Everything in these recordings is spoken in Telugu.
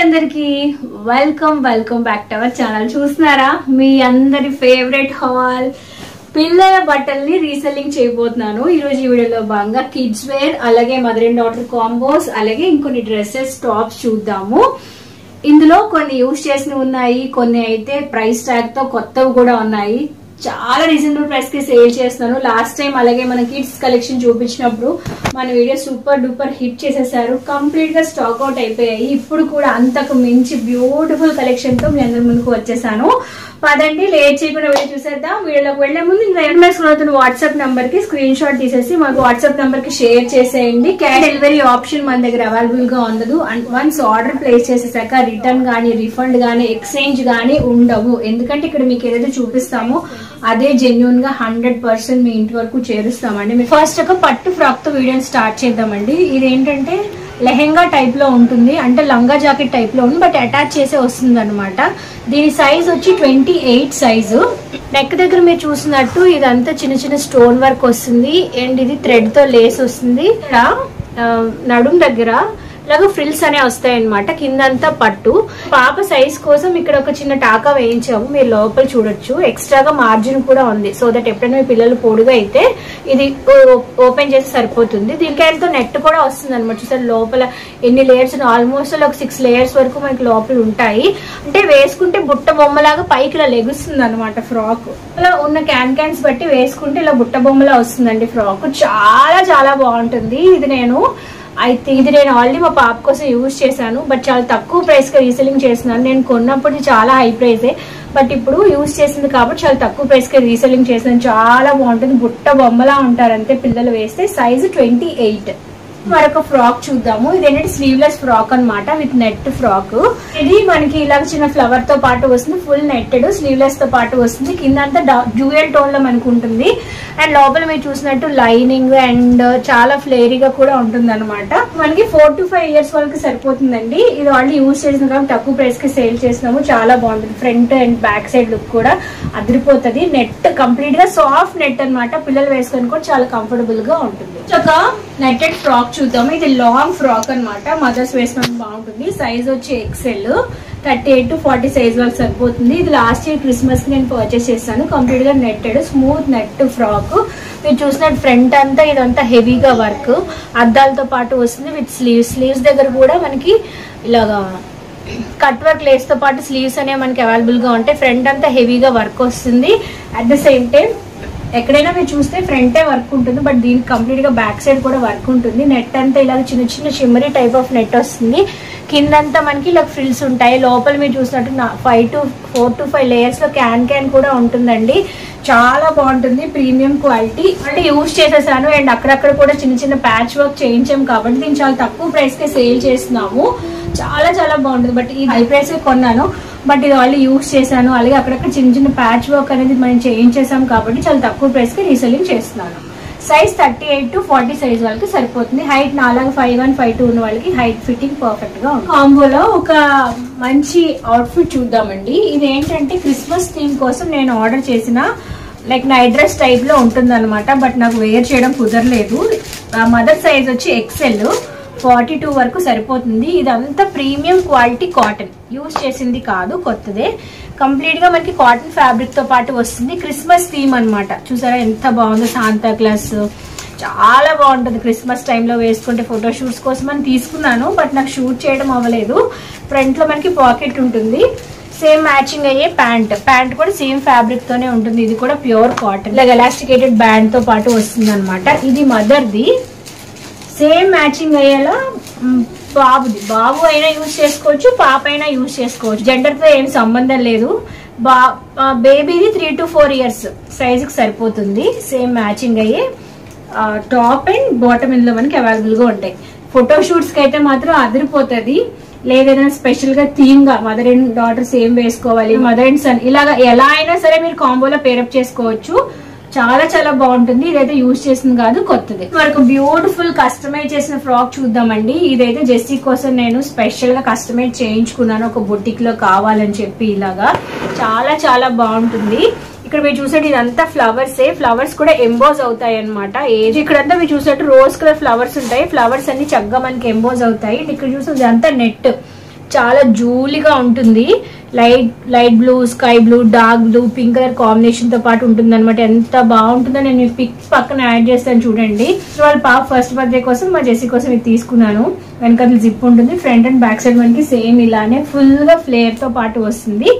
అందరికి welcome back to our channel. చూస్తున్నారా మీ అందరి ఫేవరెట్ హాల్ పిల్లల బట్టల్ని రీసెల్లింగ్ చేయబోతున్నాను. ఈ రోజు ఈ వీడియోలో భాగంగా కిడ్స్ వేర్, అలాగే మదర్ అండ్ డాటర్ కాంబోస్, అలాగే ఇంకొన్ని డ్రెస్సెస్, టాప్స్ చూద్దాము. ఇందులో కొన్ని యూజ్ చేసినవి ఉన్నాయి, కొన్ని అయితే ప్రైస్ ట్యాగ్ తో కొత్తవి కూడా ఉన్నాయి. చాలా రీజనబుల్ ప్రైస్ కి సేల్ చేస్తున్నాను. లాస్ట్ టైం అలాగే మన కిడ్స్ కలెక్షన్ చూపించినప్పుడు మన వీడియో సూపర్ డూపర్ హిట్ చేసేసారు. కంప్లీట్ గా స్టాక్ అవుట్ అయిపోయాయి. ఇప్పుడు కూడా అంతకు మించి బ్యూటిఫుల్ కలెక్షన్ తో మీ అందరి ముందుకు వచ్చేసాను. పదండి లేట్ చేయకుండా వీడియో చూసేద్దాం. వీడియోలోకి వెళ్లే ముందు ఇంకా వాట్సాప్ నంబర్ కి స్క్రీన్ షాట్ తీసేసి మాకు వాట్సాప్ నంబర్ కి షేర్ చేసేయండి. క్యాష్ డెలివరీ ఆప్షన్ మన దగ్గర అవైలబుల్ గా ఉండదు. అండ్ వన్స్ ఆర్డర్ ప్లేస్ చేసేసాక రిటర్న్ గానీ, రిఫండ్ గానీ, ఎక్స్చేంజ్ గానీ ఉండవు. ఎందుకంటే ఇక్కడ మీకు ఏదైతే చూపిస్తామో అదే జెన్యూన్ గా 100% మీ ఇంటి వరకు చేరుస్తామండి. ఫస్ట్ ఒక పట్టు ఫ్రాక్ తో వీడియో స్టార్ట్ చేద్దామండి. ఇదేంటంటే లెహెంగా టైప్ లో ఉంటుంది, అంటే లంగా జాకెట్ టైప్ లో ఉంది, బట్ అటాచ్ చేసే వస్తుంది అనమాట. దీని సైజ్ వచ్చి 28 సైజు. నెక్ దగ్గర మీరు చూసినట్టు ఇదంతా చిన్న చిన్న స్టోన్ వర్క్ వస్తుంది, అండ్ ఇది థ్రెడ్ తో లేస్ వస్తుంది. ఇక్కడ నడుం దగ్గర ఇలాగ ఫ్రిల్స్ అనే వస్తాయి అనమాట. కిందంతా పట్టు. పాప సైజ్ కోసం ఇక్కడ ఒక చిన్న టాకా వేయించాము, మీరు లోపల చూడొచ్చు. ఎక్స్ట్రాగా మార్జిన్ కూడా ఉంది, సో దట్ ఎప్పుడైనా మీ పిల్లలు పొడుగా అయితే ఇది ఓపెన్ చేసి సరిపోతుంది. దీనికైతే నెట్ కూడా వస్తుంది అనమాట. చూసారు లోపల ఎన్ని లేయర్స్, ఆల్మోస్ట్ ఒక 6 లేయర్స్ వరకు మనకి లోపల ఉంటాయి. అంటే వేసుకుంటే బుట్ట బొమ్మలాగా పైకి ఇలా లెగుస్తుంది అనమాట ఫ్రాక్. ఇలా ఉన్న క్యాన్స్ బట్టి వేసుకుంటే ఇలా బుట్ట బొమ్మలా వస్తుందండి ఫ్రాక్. చాలా చాలా బాగుంటుంది. ఇది నేను ఆల్రెడీ మా పాప కోసం యూజ్ చేశాను, బట్ చాలా తక్కువ ప్రైస్ గా రీసెల్లింగ్ చేస్తున్నాను. నేను కొన్నప్పుడు చాలా హై ప్రైసే, బట్ ఇప్పుడు యూజ్ చేసింది కాబట్టి చాలా తక్కువ ప్రైస్ గా రీసెల్లింగ్ చేశాను. చాలా బాగుంటుంది, బుట్ట బొమ్మలా ఉంటారు అంతే పిల్లలు వేస్తే. సైజు 28. మరొక ఫ్రాక్ చూద్దాము. ఇదేంటంటే స్లీవ్లెస్ ఫ్రాక్ అనమాట, విత్ నెట్ ఫ్రాక్. ఇది మనకి ఇలా చిన్న ఫ్లవర్ తో పాటు వస్తుంది, ఫుల్ నెట్టెడ్ స్లీవ్లెస్ తో పాటు వస్తుంది. కింద అంతా డ్యూయల్ టోన్ లో మనకు ఉంటుంది, అండ్ లోపల మీరు చూసినట్టు లైనింగ్ అండ్ చాలా ఫ్లేరీగా కూడా ఉంటుంది అనమాట. మనకి 4 to 5 ఇయర్స్ వరకు సరిపోతుందండి. ఇది ఆల్రెడీ యూజ్ చేసిన కాబట్టి తక్కువ ప్రైస్ కి సేల్ చేసినాము. చాలా బాగుంటుంది. Front and back side look కూడా అదిరిపోతుంది. నెట్ కంప్లీట్ గా సాఫ్ట్ నెట్ అనమాట. పిల్లలు వేసుకొని కూడా చాలా కంఫర్టబుల్ గా ఉంటుంది. ఒక నెట్టెడ్ ఫ్రాక్ చూద్దాము. ఇది లాంగ్ ఫ్రాక్ అనమాట, మదర్స్ వేసుకోవడానికి బాగుంటుంది. సైజ్ వచ్చి ఎక్సెల్, 38 to 40 సైజ్ వరకు సరిపోతుంది. ఇది లాస్ట్ ఇయర్ క్రిస్మస్ కి నేను పర్చేస్ చేశాను. కంప్లీట్ గా నెట్టెడ్ స్మూత్ నెట్ ఫ్రాక్. మీరు చూసినట్టు ఫ్రంట్ అంతా ఇదంతా హెవీగా వర్క్, అద్దాలతో పాటు వస్తుంది విత్ స్లీవ్స్ దగ్గర కూడా మనకి ఇలాగా కట్ వర్క్ లేస్ తో పాటు స్లీవ్స్ అనేవి మనకి అవైలబుల్ గా ఉంటాయి. ఫ్రంట్ అంతా హెవీగా వర్క్ వస్తుంది. అట్ ద సేమ్ టైం ఎక్కడైనా మీరు చూస్తే ఫ్రంటే వర్క్ ఉంటుంది, బట్ దీనికి కంప్లీట్ గా బ్యాక్ సైడ్ కూడా వర్క్ ఉంటుంది. నెట్ అంతా ఇలా చిన్న చిన్న షిమ్మరీ టైప్ ఆఫ్ నెట్ వస్తుంది. కిందంతా మనకి ఇలా ఫ్రిల్స్ ఉంటాయి. లోపల మీరు చూసినట్టు 4 to 5 లేయర్స్ లో క్యాన్ కూడా ఉంటుందండి. చాలా బాగుంటుంది, ప్రీమియం క్వాలిటీ. అంటే యూజ్ చేసేసాను, అండ్ అక్కడక్కడ కూడా చిన్న చిన్న ప్యాచ్ వర్క్ చేయించాం కాబట్టి దీన్ని చాలా తక్కువ ప్రైస్ కే సేల్ చేస్తున్నాము. చాలా చాలా బాగుంటుంది. బట్ ఈ హై ప్రైస్ కొన్నాను, బట్ ఇది ఆల్రెడీ యూజ్ చేశాను. అలాగే అక్కడక్కడ చిన్న చిన్న ప్యాచ్ వర్క్ అనేది మనం చేయించేసాం కాబట్టి చాలా తక్కువ ప్రైస్ కి రీసెల్లింగ్ చేస్తున్నాను. సైజ్ 38 to 40 సైజ్ వాళ్ళకి సరిపోతుంది. హైట్ 4, 5'1", 5'2" ఉన్న వాళ్ళకి హైట్ ఫిట్టింగ్ పర్ఫెక్ట్ గా ఉంది. కాంబోలో ఒక మంచి అవుట్ఫిట్ చూద్దామండి. ఇది ఏంటంటే క్రిస్మస్ థీమ్ కోసం నేను ఆర్డర్ చేసిన లైక్ నైట్ డ్రెస్ టైప్ లో ఉంటుంది అనమాట, బట్ నాకు వేర్ చేయడం కుదరలేదు. మదర్ సైజ్ వచ్చి ఎక్సెల్, 42 వరకు సరిపోతుంది. ఇదంతా ప్రీమియం క్వాలిటీ కాటన్, యూజ్ చేసింది కాదు, కొత్తదే. కంప్లీట్ గా మనకి కాటన్ ఫ్యాబ్రిక్ తో పాటు వస్తుంది. క్రిస్మస్ థీమ్ అనమాట. చూసారా ఎంత బాగుందో, శాంతా క్లాస్. చాలా బాగుంటుంది క్రిస్మస్ టైంలో వేసుకుంటే. ఫోటో షూట్స్ కోసం అని తీసుకున్నాను, బట్ నాకు షూట్ చేయడం అవ్వలేదు. ఫ్రంట్ లో మనకి పాకెట్ ఉంటుంది. సేమ్ మ్యాచింగ్ అయ్యే ప్యాంట్ కూడా సేమ్ ఫ్యాబ్రిక్ తోనే ఉంటుంది. ఇది కూడా ప్యూర్ కాటన్. ఇలా ఎలాస్టికేటెడ్ బ్యాండ్ తో పాటు వస్తుంది అనమాట. ఇది మదర్ది. సేమ్ మ్యాచింగ్ అయ్యేలా బాబు అయినా యూజ్ చేసుకోవచ్చు, పాప అయినా యూజ్ చేసుకోవచ్చు. జెండర్ తో ఏం సంబంధం లేదు. బేబీది 3 to 4 ఇయర్స్ సైజ్ కి సరిపోతుంది. సేమ్ మ్యాచింగ్ అయ్యే టాప్ అండ్ బాటమ్ ఇందులో మనకి అవైలబుల్ గా ఉంటాయి. ఫోటో షూట్స్ కి అయితే మాత్రం అదిరిపోతుంది. లేదైనా స్పెషల్ గా థీమ్ గా మదర్ అండ్ డాటర్ సేమ్ వేసుకోవాలి, మదర్ అండ్ సన్ ఇలాగా ఎలా అయినా సరే మీరు కాంబోలో పేరప్ చేసుకోవచ్చు. చాలా చాలా బాగుంటుంది. ఇదైతే యూజ్ చేసింది కాదు, కొత్తది. మనకు బ్యూటిఫుల్ కస్టమైజ్ చేసిన ఫ్రాక్ చూద్దామండి. ఇదైతే జెస్సీ కోసం నేను స్పెషల్ గా కస్టమైజ్ చేయించుకున్నాను, ఒక బొటిక్ లో కావాలని చెప్పి. ఇలాగా చాలా చాలా బాగుంటుంది. ఇక్కడ మీరు చూసేది ఇదంతా ఫ్లవర్స్ కూడా ఎంబోజ్ అవుతాయి అనమాట. ఇక్కడంతా మీరు చూసేట్టు రోజ్ కలర్ ఫ్లవర్స్ ఉంటాయి. ఫ్లవర్స్ అన్ని చక్కగా మనకి ఎంబోజ్ అవుతాయి. ఇక్కడ చూసేది ఇదంతా నెట్, చాలా జూలీగా ఉంటుంది. Light blue, sky blue, dark blue, pink colour combination తో పాటు ఉంటుంది అనమాట. ఎంత బాగుంటుందో నేను పిక్ పక్కన యాడ్ చేస్తాను చూడండి. వాళ్ళ పాప ఫస్ట్ బర్త్డే కోసం మా జెస్సీ కోసం ఇది తీసుకున్నాను. వెనకాల జిప్ ఉంటుంది, ఫ్రంట్ అండ్ బ్యాక్ సైడ్ మనకి సేమ్ ఇలానే ఫుల్ గా ఫ్లేర్ తో పాటు వస్తుంది.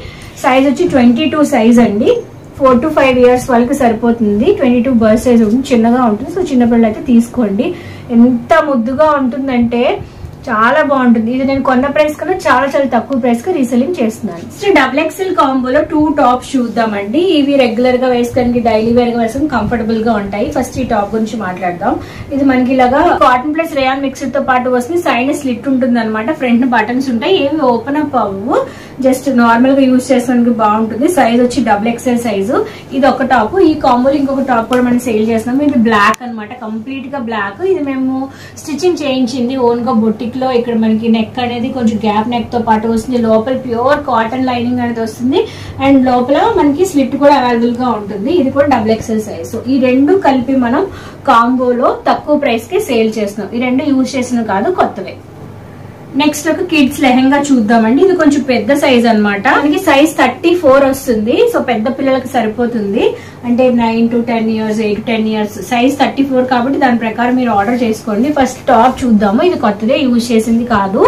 సైజ్ వచ్చి 22 సైజ్ అండి. 4 to 5 years వాళ్ళకి సరిపోతుంది. 22 బర్త్ సైజ్ ఉంటుంది, చిన్నగా ఉంటుంది. సో చిన్నపిల్లలు అయితే తీసుకోండి. ఎంత ముద్దుగా ఉంటుందంటే చాలా బాగుంటుంది. ఇది నేను కొన్న ప్రైస్ కన్నా చాలా చాలా తక్కువ ప్రైస్ గా రీసెల్లింగ్ చేస్తున్నాను. XXL కాంబోలో 2 టాప్స్ చూద్దామండి. ఇవి రెగ్యులర్ గా వేసుకోవడానికి, డైలీ వేర్ గా వేసుకుని కంఫర్టబుల్ గా ఉంటాయి. ఫస్ట్ ఈ టాప్ గురించి మాట్లాడదాం. ఇది మనకి ఇలాగా కాటన్ ప్లస్ రేయాన్ మిక్స్డ్ తో పాటు వస్తుంది. సైడ్ స్లిట్ ఉంటుంది అనమాట. ఫ్రంట్ బటన్స్ ఉంటాయి, ఏవి ఓపెన్ అప్ అవ్వవు. జస్ట్ నార్మల్ గా యూజ్ చేసుకోవడానికి బాగుంటుంది. సైజ్ వచ్చి XXL సైజు. ఇది ఒక టాప్. ఈ కాంబోలో ఇంకొక టాప్ కూడా మనం సేల్ చేస్తున్నాం. ఇది బ్లాక్ అనమాట, కంప్లీట్ గా బ్లాక్. ఇది మేము స్టిచ్చింగ్ చేయించింది ఓన్ గా బొటిక్ లో. ఇక్కడ మనకి నెక్ అనేది కొంచెం గ్యాప్ నెక్ తో పాటు వస్తుంది. లోపల ప్యూర్ కాటన్ లైనింగ్ అనేది వస్తుంది. అండ్ లోపల మనకి స్లిట్ కూడా అవైలబుల్ గా ఉంటుంది. ఇది కూడా XXL సైజ్. ఈ రెండు కలిపి మనం కాంబోలో తక్కువ ప్రైస్ కి సేల్ చేస్తున్నాం. ఈ రెండు యూజ్ చేసిన కాదు, కొత్తవే. నెక్స్ట్ ఒక కిడ్స్ లెహెంగా చూద్దామండి. ఇది కొంచెం పెద్ద సైజ్ అనమాట. మనకి సైజ్ 34 వస్తుంది. సో పెద్ద పిల్లలకి సరిపోతుంది. అంటే 9 to 10 years, 8 to 10 years. Size 34 కాబట్టి దాని ప్రకారం మీరు ఆర్డర్ చేసుకోండి. ఫస్ట్ టాప్ చూద్దాము. ఇది కొత్తదే, యూజ్ చేసింది కాదు.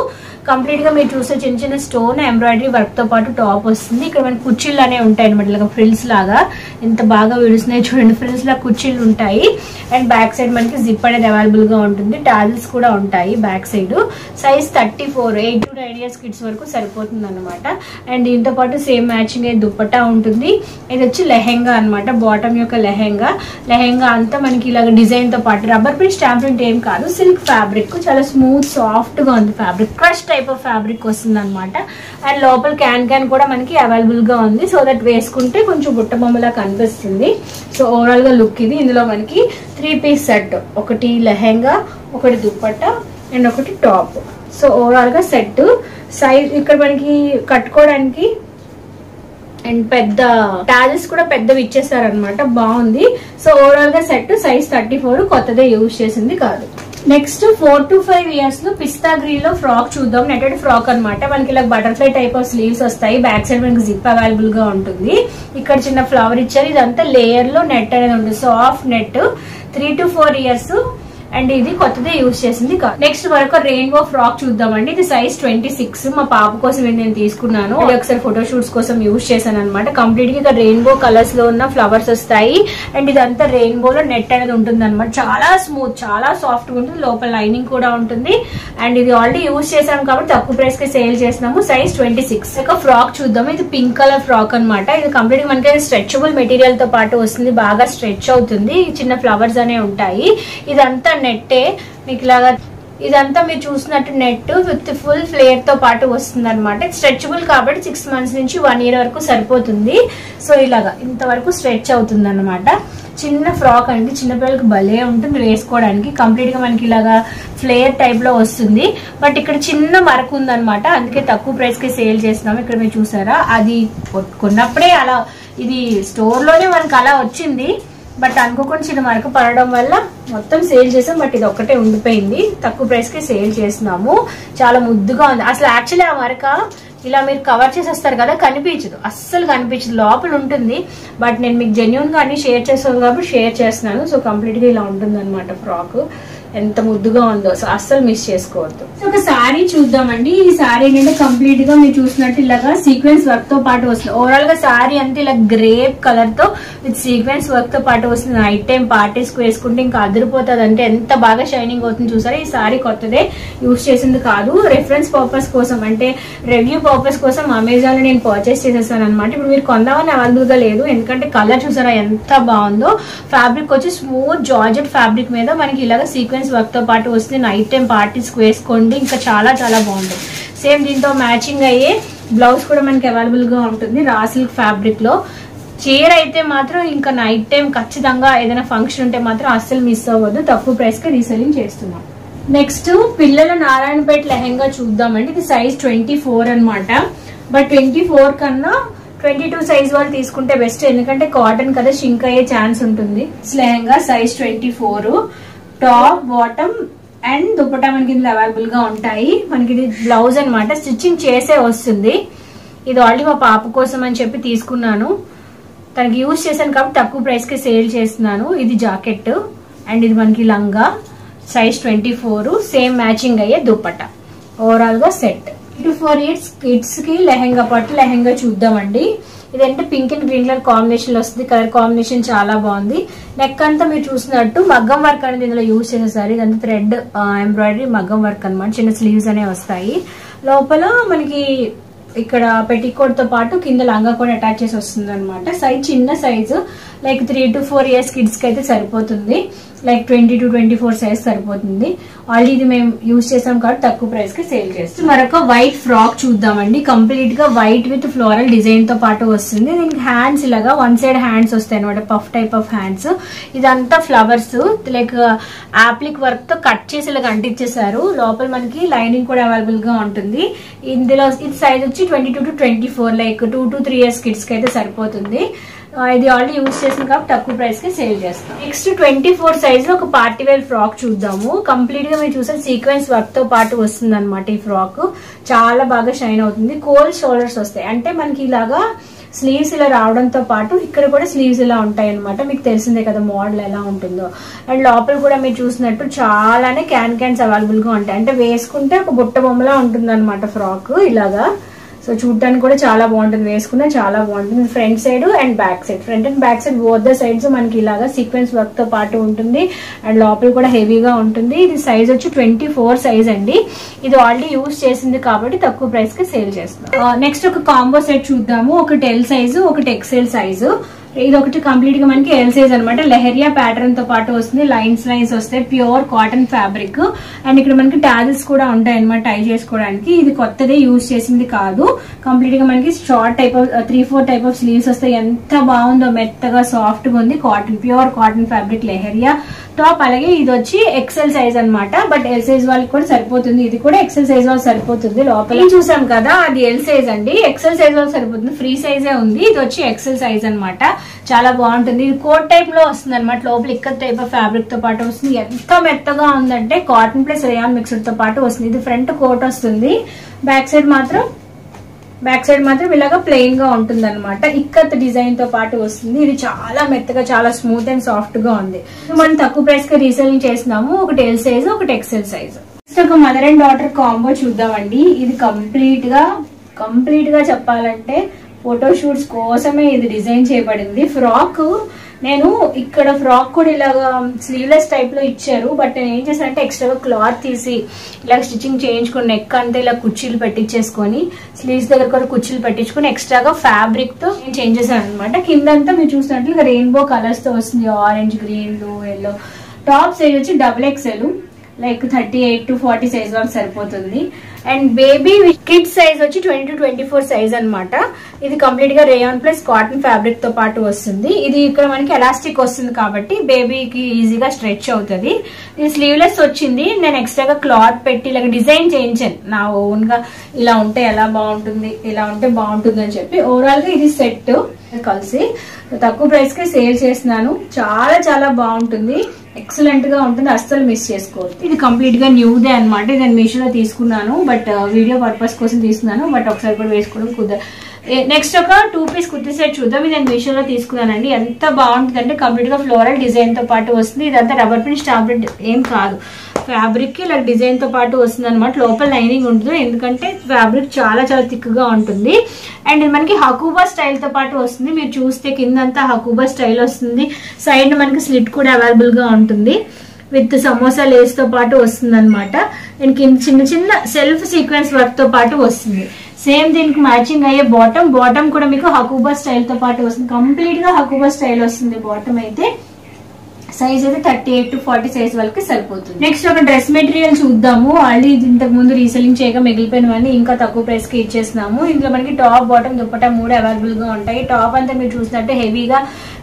కంప్లీట్ గా మీరు చూస్తే చిన్న చిన్న స్టోన్ ఎంబ్రాయిడరీ వర్క్ తో పాటు టాప్ వస్తుంది. ఇక్కడ మనకి కుర్చీలు అనేవి ఉంటాయి అనమాట, ఇలాగా ఫ్రిల్స్ లాగా. ఎంత బాగా విడుస్తున్నాయి చూడండి, ఫ్రిల్స్ లాగా కుర్చీలు ఉంటాయి. అండ్ బ్యాక్ సైడ్ మనకి జిప్ అనేది అవైలబుల్ గా ఉంటుంది. టాజిల్స్ కూడా ఉంటాయి back side. Size 34, 8 to 9 years kids వరకు సరిపోతుంది అనమాట. అండ్ దీంతో పాటు సేమ్ మ్యాచింగ్ అయితే దుప్పట్టా ఉంటుంది. ఇది వచ్చి లెహెంగా అనమాట, బాటమ్ యొక్క లెహెంగా. లెహెంగా అంతా మనకి ఇలాగ డిజైన్ తో పాటు రబ్బర్ ప్రింట్, స్టాంప్ ప్రింట్ ఏం కాదు, సిల్క్ ఫ్యాబ్రిక్. చాలా స్మూత్ సాఫ్ట్ గా ఉంది fabric. Crush type of fabric వస్తుంది అనమాట. అండ్ లోపల క్యాన్ కూడా మనకి అవైలబుల్ గా ఉంది. సో దట్ వేసుకుంటే కొంచెం బుట్ట బొమ్మలా కనిపిస్తుంది. సో ఓవరాల్ గా లుక్ ఇది. ఇందులో మనకి 3 piece సెట్, ఒకటి లెహెంగా, ఒకటి దుప్పట్టా అండ్ ఒకటి టాప్. సో ఓవరాల్ గా సెట్. సైజ్ ఇక్కడ మనకి కట్టుకోవడానికి అండ్ పెద్ద టాజెస్ కూడా పెద్దవి ఇచ్చేసారనమాట, బాగుంది. సో ఓవరాల్ గా సెట్ సైజ్ 34, కొత్తదే, యూజ్ చేసింది కాదు. నెక్స్ట్ 4 to 5 years లో పిస్తా గ్రీన్ లో ఫ్రాక్ చూద్దాం. నెటెడ్ ఫ్రాక్ అనమాట. మనకి ఇలా బటర్ఫ్లై టైప్ ఆఫ్ స్లీవ్స్ వస్తాయి. బ్యాక్ సైడ్ మనకి జిప్ అవైలబుల్ గా ఉంటుంది. ఇక్కడ చిన్న ఫ్లవర్ ఇచ్చారు. ఇదంతా లేయర్ లో నెట్ అనేది ఉంటుంది, soft net. 3 to 4 years. And ఇది కొత్తదే, యూజ్ చేసింది కాదు. నెక్స్ట్ వరకు రెయిన్బో ఫ్రాక్ చూద్దామండి. ఇది సైజ్ 26. మా పాప కోసం నేను తీసుకున్నాను. అది ఒకసారి ఫోటో షూట్స్ కోసం యూజ్ చేశాను అనమాట. కంప్లీట్ గా ఇక్కడ రెయిన్బో కలర్స్ లో ఉన్న ఫ్లవర్స్ వస్తాయి. అండ్ ఇదంతా రెయిన్బోలో నెట్ అనేది ఉంటుంది అనమాట. చాలా స్మూత్, చాలా సాఫ్ట్ గా ఉంటుంది. లోపల లైనింగ్ కూడా ఉంటుంది. అండ్ ఇది ఆల్రెడీ యూజ్ చేసాం కాబట్టి తక్కువ ప్రైస్ కి సేల్ చేస్తున్నాము. సైజ్ 26. ఒక ఫ్రాక్ చూద్దాము. ఇది పింక్ కలర్ ఫ్రాక్ అనమాట. ఇది కంప్లీట్ గా మనకి స్ట్రెచబుల్ మెటీరియల్ తో పాటు వస్తుంది. బాగా స్ట్రెచ్ అవుతుంది. చిన్న ఫ్లవర్స్ అనేవి ఉంటాయి. ఇదంతా నెట్టే మీకు ఇలాగా. ఇదంతా మీరు చూసినట్టు నెట్ విత్ ఫుల్ ఫ్లేర్ తో పాటు వస్తుంది అనమాట. స్ట్రెచబుల్ కాబట్టి 6 months నుంచి 1 year వరకు సరిపోతుంది. సో ఇలాగా ఇంతవరకు స్ట్రెచ్ అవుతుంది అనమాట. చిన్న ఫ్రాక్ అండి, చిన్నపిల్లలకి భలే ఉంటుంది వేసుకోవడానికి. కంప్లీట్ గా మనకి ఇలాగా ఫ్లేర్ టైప్ లో వస్తుంది. బట్ ఇక్కడ చిన్న మరక ఉందనమాట, అందుకే తక్కువ ప్రైస్ కి సేల్ చేస్తున్నాము. ఇక్కడ మీరు చూసారా, అది కొన్నప్పుడే అలా, ఇది స్టోర్ లోనే మనకి అలా వచ్చింది. బట్ అనుకోకుండా చిన్న మరక పడడం వల్ల మొత్తం సేల్ చేసాం. బట్ ఇది ఒక్కటే ఉండిపోయింది. తక్కువ ప్రైస్ కి సేల్ చేస్తున్నాము. చాలా ముద్దుగా ఉంది. అసలు యాక్చువల్లీ ఆ మరక ఇలా మీరు కవర్ చేసేస్తారు కదా, కనిపించదు, అస్సలు కనిపించదు, లోపల ఉంటుంది. బట్ నేను మీకు జెన్యూన్ గా అన్ని షేర్ చేస్తాను కాబట్టి షేర్ చేస్తున్నాను. సో కంప్లీట్ గా ఇలా ఉంటుంది అనమాట ఫ్రాక్. ఎంత ముద్దుగా ఉందో, సో అస్సలు మిస్ చేసుకోవద్దు. ఒక శారీ చూద్దామండి. ఈ శారీ ఏంటంటే కంప్లీట్ గా మీరు చూసినట్టు ఇలాగా సీక్వెన్స్ వర్క్ తో పాటు వస్తుంది. ఓవరాల్ గా శారీ అంతా ఇలా గ్రేప్ కలర్ తో విత్ సీక్వెన్స్ వర్క్ తో పాటు వస్తుంది. నైట్ టైం పార్టీస్ కు వేసుకుంటే ఇంకా అదిరిపోతుంది. అంటే ఎంత బాగా షైనింగ్ అవుతుంది చూసారా. ఈ శారీ కొత్తదే, యూజ్ చేసింది కాదు. రెఫరెన్స్ పర్పస్ కోసం, అంటే రివ్యూ పర్పస్ కోసం అమెజాన్ లో నేను పర్చేస్ చేసేసాను అనమాట. ఇప్పుడు మీరు కొందామని అవైలబుల్ గా లేదు, ఎందుకంటే కలర్ చూసారా ఎంత బాగుందో. ఫ్యాబ్రిక్ వచ్చి స్మూత్ జార్జెట్ ఫ్యాబ్రిక్ మీద మనకి ఇలాగ సీక్వెన్స్ వర్క్ తో పాటు వస్తుంది. నైట్ టైం పార్టీస్ కు వేసుకోండి, ఇంకా చాలా చాలా బాగుంటుంది. సేమ్ దీంతో మ్యాచింగ్ అయ్యే బ్లౌజ్ కూడా మనకి అవైలబుల్ గా ఉంటుంది రా సిల్క్ ఫ్యాబ్రిక్ లో. చీర అయితే మాత్రం ఇంకా నైట్ టైం ఖచ్చితంగా ఏదైనా ఫంక్షన్ ఉంటే మాత్రం అస్సలు మిస్ అవ్వద్దు. తక్కువ ప్రైస్ కి రీసెల్లింగ్ చేస్తున్నాం. నెక్స్ట్ పిల్లల నారాయణపేట లెహెంగా చూద్దామండి. ఇది సైజ్ 24 అనమాట. బట్ 24 కన్నా 22 సైజ్ వాళ్ళు తీసుకుంటే బెస్ట్, ఎందుకంటే కాటన్ కదా, షింక్ అయ్యే ఛాన్స్ ఉంటుంది. Lehenga size 24, top bottom and dupatta మనకి ఇందులో అవైలబుల్ గా ఉంటాయి. మనకి ఇది బ్లౌజ్ అనమాట, స్టిచ్చింగ్ చేసే వస్తుంది. ఇది ఆల్రెడీ మా పాప కోసం అని చెప్పి తీసుకున్నాను, తనకి యూజ్ చేశాను కాబట్టి తక్కువ ప్రైస్ కి సేల్ చేస్తున్నాను. ఇది జాకెట్ అండ్ ఇది మనకి లంగా సైజ్ 24, సేమ్ మ్యాచింగ్ అయ్యే దుపట్టా. ఓవరాల్ గా సెట్. 2-4 years కిడ్స్ కి లెహెంగా, పట్టు లెహెంగా చూద్దామండి. ఇదంటే pink and green colour combination లో వస్తుంది. కలర్ కాంబినేషన్ చాలా బాగుంది. నెక్ అంతా మీరు చూసినట్టు మగ్గం వర్క్ అనేది ఇందులో యూజ్ చేసేసారు. ఇదంతా థ్రెడ్ ఎంబ్రాయిడరీ మగ్గం వర్క్ అనమాట. చిన్న స్లీవ్స్ అనేవి వస్తాయి. లోపల మనకి ఇక్కడ పెట్టికోట్ తో పాటు కింద లంగా కూడా అటాచ్ చేసి వస్తుంది అనమాట. సైజ్ చిన్న size, like 3 to 4 years kids కి అయితే సరిపోతుంది. లైక్ 20 to 24 సైజ్ సరిపోతుంది. ఆల్రెడీ ఇది మేము యూజ్ చేసాం కాబట్టి తక్కువ ప్రైస్ కి సేల్ చేస్తాం. మరొక వైట్ ఫ్రాక్ చూద్దామండి. కంప్లీట్ గా వైట్ విత్ ఫ్లోరల్ డిజైన్ తో పాటు వస్తుంది. దీనికి హ్యాండ్స్ ఇలాగా వన్ సైడ్ హ్యాండ్స్ వస్తాయి అనమాట, పఫ్ టైప్ ఆఫ్ హ్యాండ్స్. ఇదంతా ఫ్లవర్స్ లైక్ ఆప్లిక్ వర్క్ తో కట్ చేసి ఇలాగ అంటించేసారు. లోపల మనకి లైనింగ్ కూడా అవైలబుల్ గా ఉంటుంది. ఇందులో ఇది సైజ్ వచ్చి 22 to 24, like 2 to 3 years kids కి అయితే సరిపోతుంది. ఇది ఆల్రెడీ యూజ్ చేసింది కాబట్టి తక్కువ ప్రైస్ కి సేల్ చేస్తాం. నెక్స్ట్ 24 సైజ్ లో ఒక పార్టీ వేర్ ఫ్రాక్ చూద్దాము. కంప్లీట్ గా మీరు చూసే సీక్వెన్స్ వర్క్ తో పాటు వస్తుంది అనమాట. ఈ ఫ్రాక్ చాలా బాగా షైన్ అవుతుంది. కోల్ షోల్డర్స్ వస్తాయి, అంటే మనకి ఇలాగా స్లీవ్స్ ఇలా రావడంతో పాటు ఇక్కడ కూడా స్లీవ్స్ ఇలా ఉంటాయి అనమాట. మీకు తెలిసిందే కదా మోడల్ ఎలా ఉంటుందో. అండ్ లోపల కూడా మీరు చూసినట్టు చాలానే క్యాన్స్ అవైలబుల్ గా ఉంటాయి. అంటే వేసుకుంటే ఒక బుట్ట బొమ్మలా ఉంటుంది అనమాట ఫ్రాక్ ఇలాగా. సో చూడటానికి కూడా చాలా బాగుంటుంది, వేసుకున్నా చాలా బాగుంటుంది. Front side and back side, front and back side both the sides మనకి ఇలాగా సీక్వెన్స్ వర్క్ తో పాటు ఉంటుంది. అండ్ లోపల కూడా హెవీగా ఉంటుంది. ఇది సైజ్ వచ్చి 24 సైజ్ అండి. ఇది ఆల్రెడీ యూజ్ చేసింది కాబట్టి తక్కువ ప్రైస్ కి సేల్ చేస్తాం. నెక్స్ట్ ఒక కాంబో సెట్ చూద్దాము. ఒకటి ఎల్ సైజు, ఒకటి ఎక్స్ఎల్ సైజు. ఇది ఒకటి కంప్లీట్ గా మనకి ఎల్ సైజ్ అనమాట. లెహరియా ప్యాటర్న్ తో పాటు వస్తుంది. లైన్స్ వస్తాయి, ప్యూర్ కాటన్ ఫ్యాబ్రిక్. అండ్ ఇక్కడ మనకి టాజిల్స్ కూడా ఉంటాయి అనమాట టై చేసుకోవడానికి. ఇది కొత్తదే, యూజ్ చేసింది కాదు. కంప్లీట్ గా మనకి short type of 3-4 type of sleeves వస్తాయి. ఎంత బాగుందో, మెత్తగా సాఫ్ట్ గా ఉంది. Cotton, pure cotton fabric lehariya top. అలాగే ఇది వచ్చి ఎక్సెల్ సైజ్ అనమాట, బట్ ఎల్ సైజ్ వాళ్ళకి కూడా సరిపోతుంది. ఇది కూడా ఎక్సెల్ సైజ్ వాళ్ళకి సరిపోతుంది. లోపల చూసాం కదా, అది ఎల్ సైజ్ అండి. ఎక్సెల్ సైజ్ వాళ్ళకి సరిపోతుంది, ఫ్రీ సైజే ఉంది. ఇది వచ్చి ఎక్సెల్ సైజ్ అనమాట. చాలా బాగుంటుంది. ఇది కోట్ టైప్ లో వస్తుంది అనమాట. లోపల ఇక్కడ టైప్ ఆఫ్ ఫ్యాబ్రిక్ తో పాటు వస్తుంది. ఎంత మెత్తగా ఉందంటే కాటన్ ప్లస్ రేయాన్ మిక్స్డ్ తో పాటు వస్తుంది. ఇది ఫ్రంట్ కోట్ వస్తుంది. బ్యాక్ సైడ్ మాత్రం ఇలాగా ప్లెయిన్ గా ఉంటుంది అనమాట. ఇక్కత్ డిజైన్ తో పాటు వస్తుంది. ఇది చాలా మెత్తగా, చాలా స్మూత్ అండ్ సాఫ్ట్ గా ఉంది. మనం తక్కువ ప్రైస్ కి రీసెల్లింగ్ చేస్తున్నాము. ఒకటి ఎల్ సైజ్, ఒకటి ఎక్సెల్ సైజ్. ఒక మదర్ అండ్ డాటర్ కాంబో చూద్దామండి. ఇది కంప్లీట్ గా చెప్పాలంటే ఫోటోషూట్స్ కోసమే ఇది డిజైన్ చేయబడింది. ఫ్రాక్ నేను ఇక్కడ ఫ్రాక్ కూడా ఇలాగా స్లీవ్లెస్ టైప్ లో ఇచ్చారు, బట్ నేను ఏం చేశానంటే ఎక్స్ట్రాగా క్లాత్ తీసి ఇలా స్టిచ్చింగ్ చేయించుకుని నెక్ అంతా ఇలా కుర్చీలు పెట్టించేసుకొని స్లీవ్స్ దగ్గర కూడా కుర్చీలు పెట్టించుకుని ఎక్స్ట్రాగా ఫ్యాబ్రిక్ తో నేను చేంజ్ చేశాను అనమాట. కిందంతా మీరు చూసినట్లు రెయిన్బో కలర్స్ తో వస్తుంది. Orange, green, blue, yellow. Top size వచ్చి XXL, లైక్ 38 to 40 సైజ్ వరకు సరిపోతుంది. అండ్ బేబీ కిడ్స్ సైజ్ వచ్చి 20 to 24 సైజ్ అనమాట. ఇది కంప్లీట్ గా రేయాన్ ప్లస్ కాటన్ ఫ్యాబ్రిక్ తో పాటు వస్తుంది. ఇది ఇక్కడ మనకి ఎలాస్టిక్ వస్తుంది కాబట్టి బేబీకి ఈజీగా స్ట్రెచ్ అవుతుంది. ఇది స్లీవ్లెస్ వచ్చింది. నేను ఎక్స్ట్రాగా క్లాత్ పెట్టి ఇలా డిజైన్ చేయించాను నా ఓన్ గా. ఇలా ఉంటే ఎలా బాగుంటుంది, ఇలా ఉంటే బాగుంటుంది అని చెప్పి ఓవరాల్ గా ఇది సెట్ కలిసి తక్కువ ప్రైస్ కి సేల్ చేస్తున్నాను. చాలా చాలా బాగుంటుంది, ఎక్సలెంట్ గా ఉంటుంది, అస్సలు మిస్ చేసుకోవద్దు. ఇది కంప్లీట్ గా న్యూదే అనమాట. నేను మీషోలో తీసుకున్నాను, బట్ వీడియో పర్పస్ కోసం తీసుకున్నాను, బట్ ఒకసారి కూడా వేసుకోవడం కుదరదు. నెక్స్ట్ ఒక 2 పీస్ కుర్తీ సెట్ చూద్దాం. ఇది నేను మీషోలో తీసుకున్నానండి. ఎంత బాగుంటుంది అంటే కంప్లీట్ గా ఫ్లోరల్ డిజైన్ తో పాటు వస్తుంది. ఇదంతా రబ్బర్ ప్రింట్ స్టాంప్ ఏం కాదు, ఫ్యాబ్రిక్ కి ఇలా డిజైన్ తో పాటు వస్తుంది అనమాట. లోపల లైనింగ్ ఉంటుంది, ఎందుకంటే ఫ్యాబ్రిక్ చాలా చాలా థిక్ గా ఉంటుంది. అండ్ మనకి హకూబా స్టైల్ తో పాటు వస్తుంది. మీరు చూస్తే కిందంతా హకూబా స్టైల్ వస్తుంది. సైడ్ మనకి స్లిట్ కూడా అవైలబుల్ గా ఉంటుంది. విత్ సమోసా లేస్ తో పాటు వస్తుంది అనమాట. దీనికి చిన్న చిన్న సెల్ఫ్ సీక్వెన్స్ వర్క్ తో పాటు వస్తుంది. సేమ్ దీనికి మ్యాచింగ్ అయ్యే బాటమ్ కూడా మీకు హకూబా స్టైల్ తో పాటు వస్తుంది. కంప్లీట్ గా హకూబా స్టైల్ వస్తుంది. బాటమ్ అయితే సైజ్ అయితే 38 to 40 సైజ్ వరకు సరిపోతుంది. నెక్స్ట్ ఒక డ్రెస్ మెటీరియల్ చూద్దాము. ఆల్రెడీ ఇంతకు ముందు రీసెల్లింగ్ చేయగా మిగిలిపోయినవన్నీ ఇంకా తక్కువ ప్రైస్ కి ఇచ్చేస్తున్నాము. ఇందులో మనకి టాప్, బాటమ్, దుపట్టా 3 అవైలబుల్ గా ఉంటాయి. టాప్ అంతా మీరు చూసినట్టు హెవీగా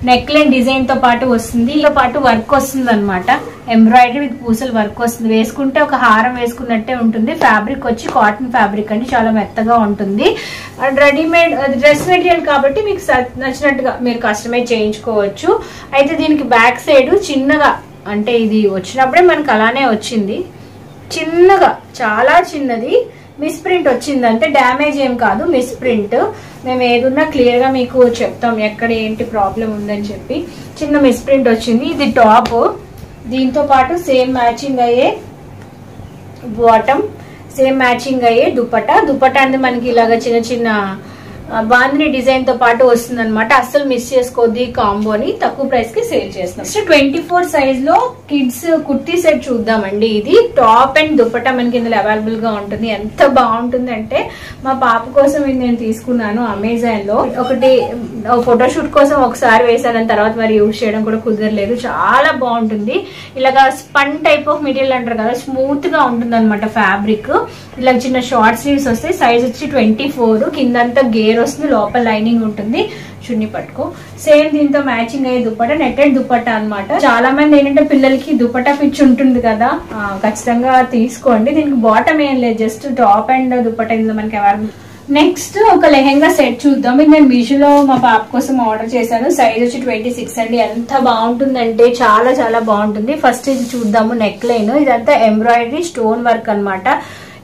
నెక్ లైన్ డిజైన్ తో పాటు వస్తుంది. దీంతో పాటు వర్క్ వస్తుంది అనమాట. ఎంబ్రాయిడరీ విత్ పూసలు వర్క్ వస్తుంది. వేసుకుంటే ఒక హారం వేసుకున్నట్టే ఉంటుంది. ఫ్యాబ్రిక్ వచ్చి కాటన్ ఫ్యాబ్రిక్ అండి, చాలా మెత్తగా ఉంటుంది. అండ్ రెడీమేడ్ డ్రెస్ మెటీరియల్ కాబట్టి మీకు నచ్చినట్టుగా మీరు కస్టమైజ్ చేయించుకోవచ్చు. అయితే దీనికి బ్యాక్ సైడ్ చిన్నగా, అంటే ఇది వచ్చినప్పుడే మనకు అలానే వచ్చింది, చిన్నగా చాలా చిన్నది మిస్ ప్రింట్ వచ్చింది, అంటే డ్యామేజ్ ఏం కాదు, మిస్ ప్రింట్. మేము ఏదున్నా క్లియర్ గా మీకు చెప్తాం ఎక్కడ ఏంటి ప్రాబ్లం ఉందని చెప్పి. చిన్న మిస్ ప్రింట్ వచ్చింది. ఇది టాప్, దీంతో పాటు సేమ్ మ్యాచింగ్ అయ్యే బాటమ్, సేమ్ మ్యాచింగ్ అయ్యే దుపట్టా. దుపట్టా అంటే మనకి ఇలాగా చిన్న చిన్న బాందిని డిజైన్ తో పాటు వస్తుంది అనమాట. అస్సలు మిస్ చేసుకోవద్దు ఈ కాంబోని, తక్కువ ప్రైస్ కి సేల్ చేస్తున్నాం. 24 సైజ్ లో కిడ్స్ కుర్తీ సెట్ చూద్దామండి. ఇది టాప్ అండ్ దుపట్టా మనకి ఇందులో అవైలబుల్ గా ఉంటుంది. ఎంత బాగుంటుంది అంటే మా పాప కోసం ఇది నేను తీసుకున్నాను అమెజాన్ లో. ఒకటి ఫోటోషూట్ కోసం ఒకసారి వేసాను, తర్వాత మరి యూజ్ చేయడం కూడా కుదరలేదు. చాలా బాగుంటుంది. ఇలాగా స్పన్ టైప్ ఆఫ్ మెటీరియల్ అంటారు కదా, స్మూత్ గా ఉంటుంది అనమాట ఫ్యాబ్రిక్. ఇలా చిన్న షార్ట్ స్లీవ్స్ వస్తాయి. సైజ్ వచ్చి 24, కిందంతా గేర్ వస్తుంది, లోపల లైనింగ్ ఉంటుంది. చున్నీ పట్టుకో. సేమ్ దీంతో మ్యాచింగ్ అయ్యే దుపట్టా, నెట్టెడ్ దుపట్టా అనమాట. చాలా మంది ఏంటంటే పిల్లలకి దుపట్టా పిచ్ ఉంటుంది కదా, ఖచ్చితంగా తీసుకోండి. దీనికి బాటమ్ ఏం లేదు, జస్ట్ టాప్ అండ్ దుపట్టా ఇందులో మనకి అవైలబుల్. నెక్స్ట్ ఒక లెహెంగా సెట్ చూద్దాం. ఇది నేను మీషోలో మా పాప కోసం ఆర్డర్ చేశాను. సైజ్ వచ్చి 26 అండి. ఎంత బాగుంటుందంటే చాలా చాలా బాగుంటుంది. ఫస్ట్ ఇది చూద్దాము. నెక్ లైన్ ఇదంతా ఎంబ్రాయిడరీ స్టోన్ వర్క్ అనమాట.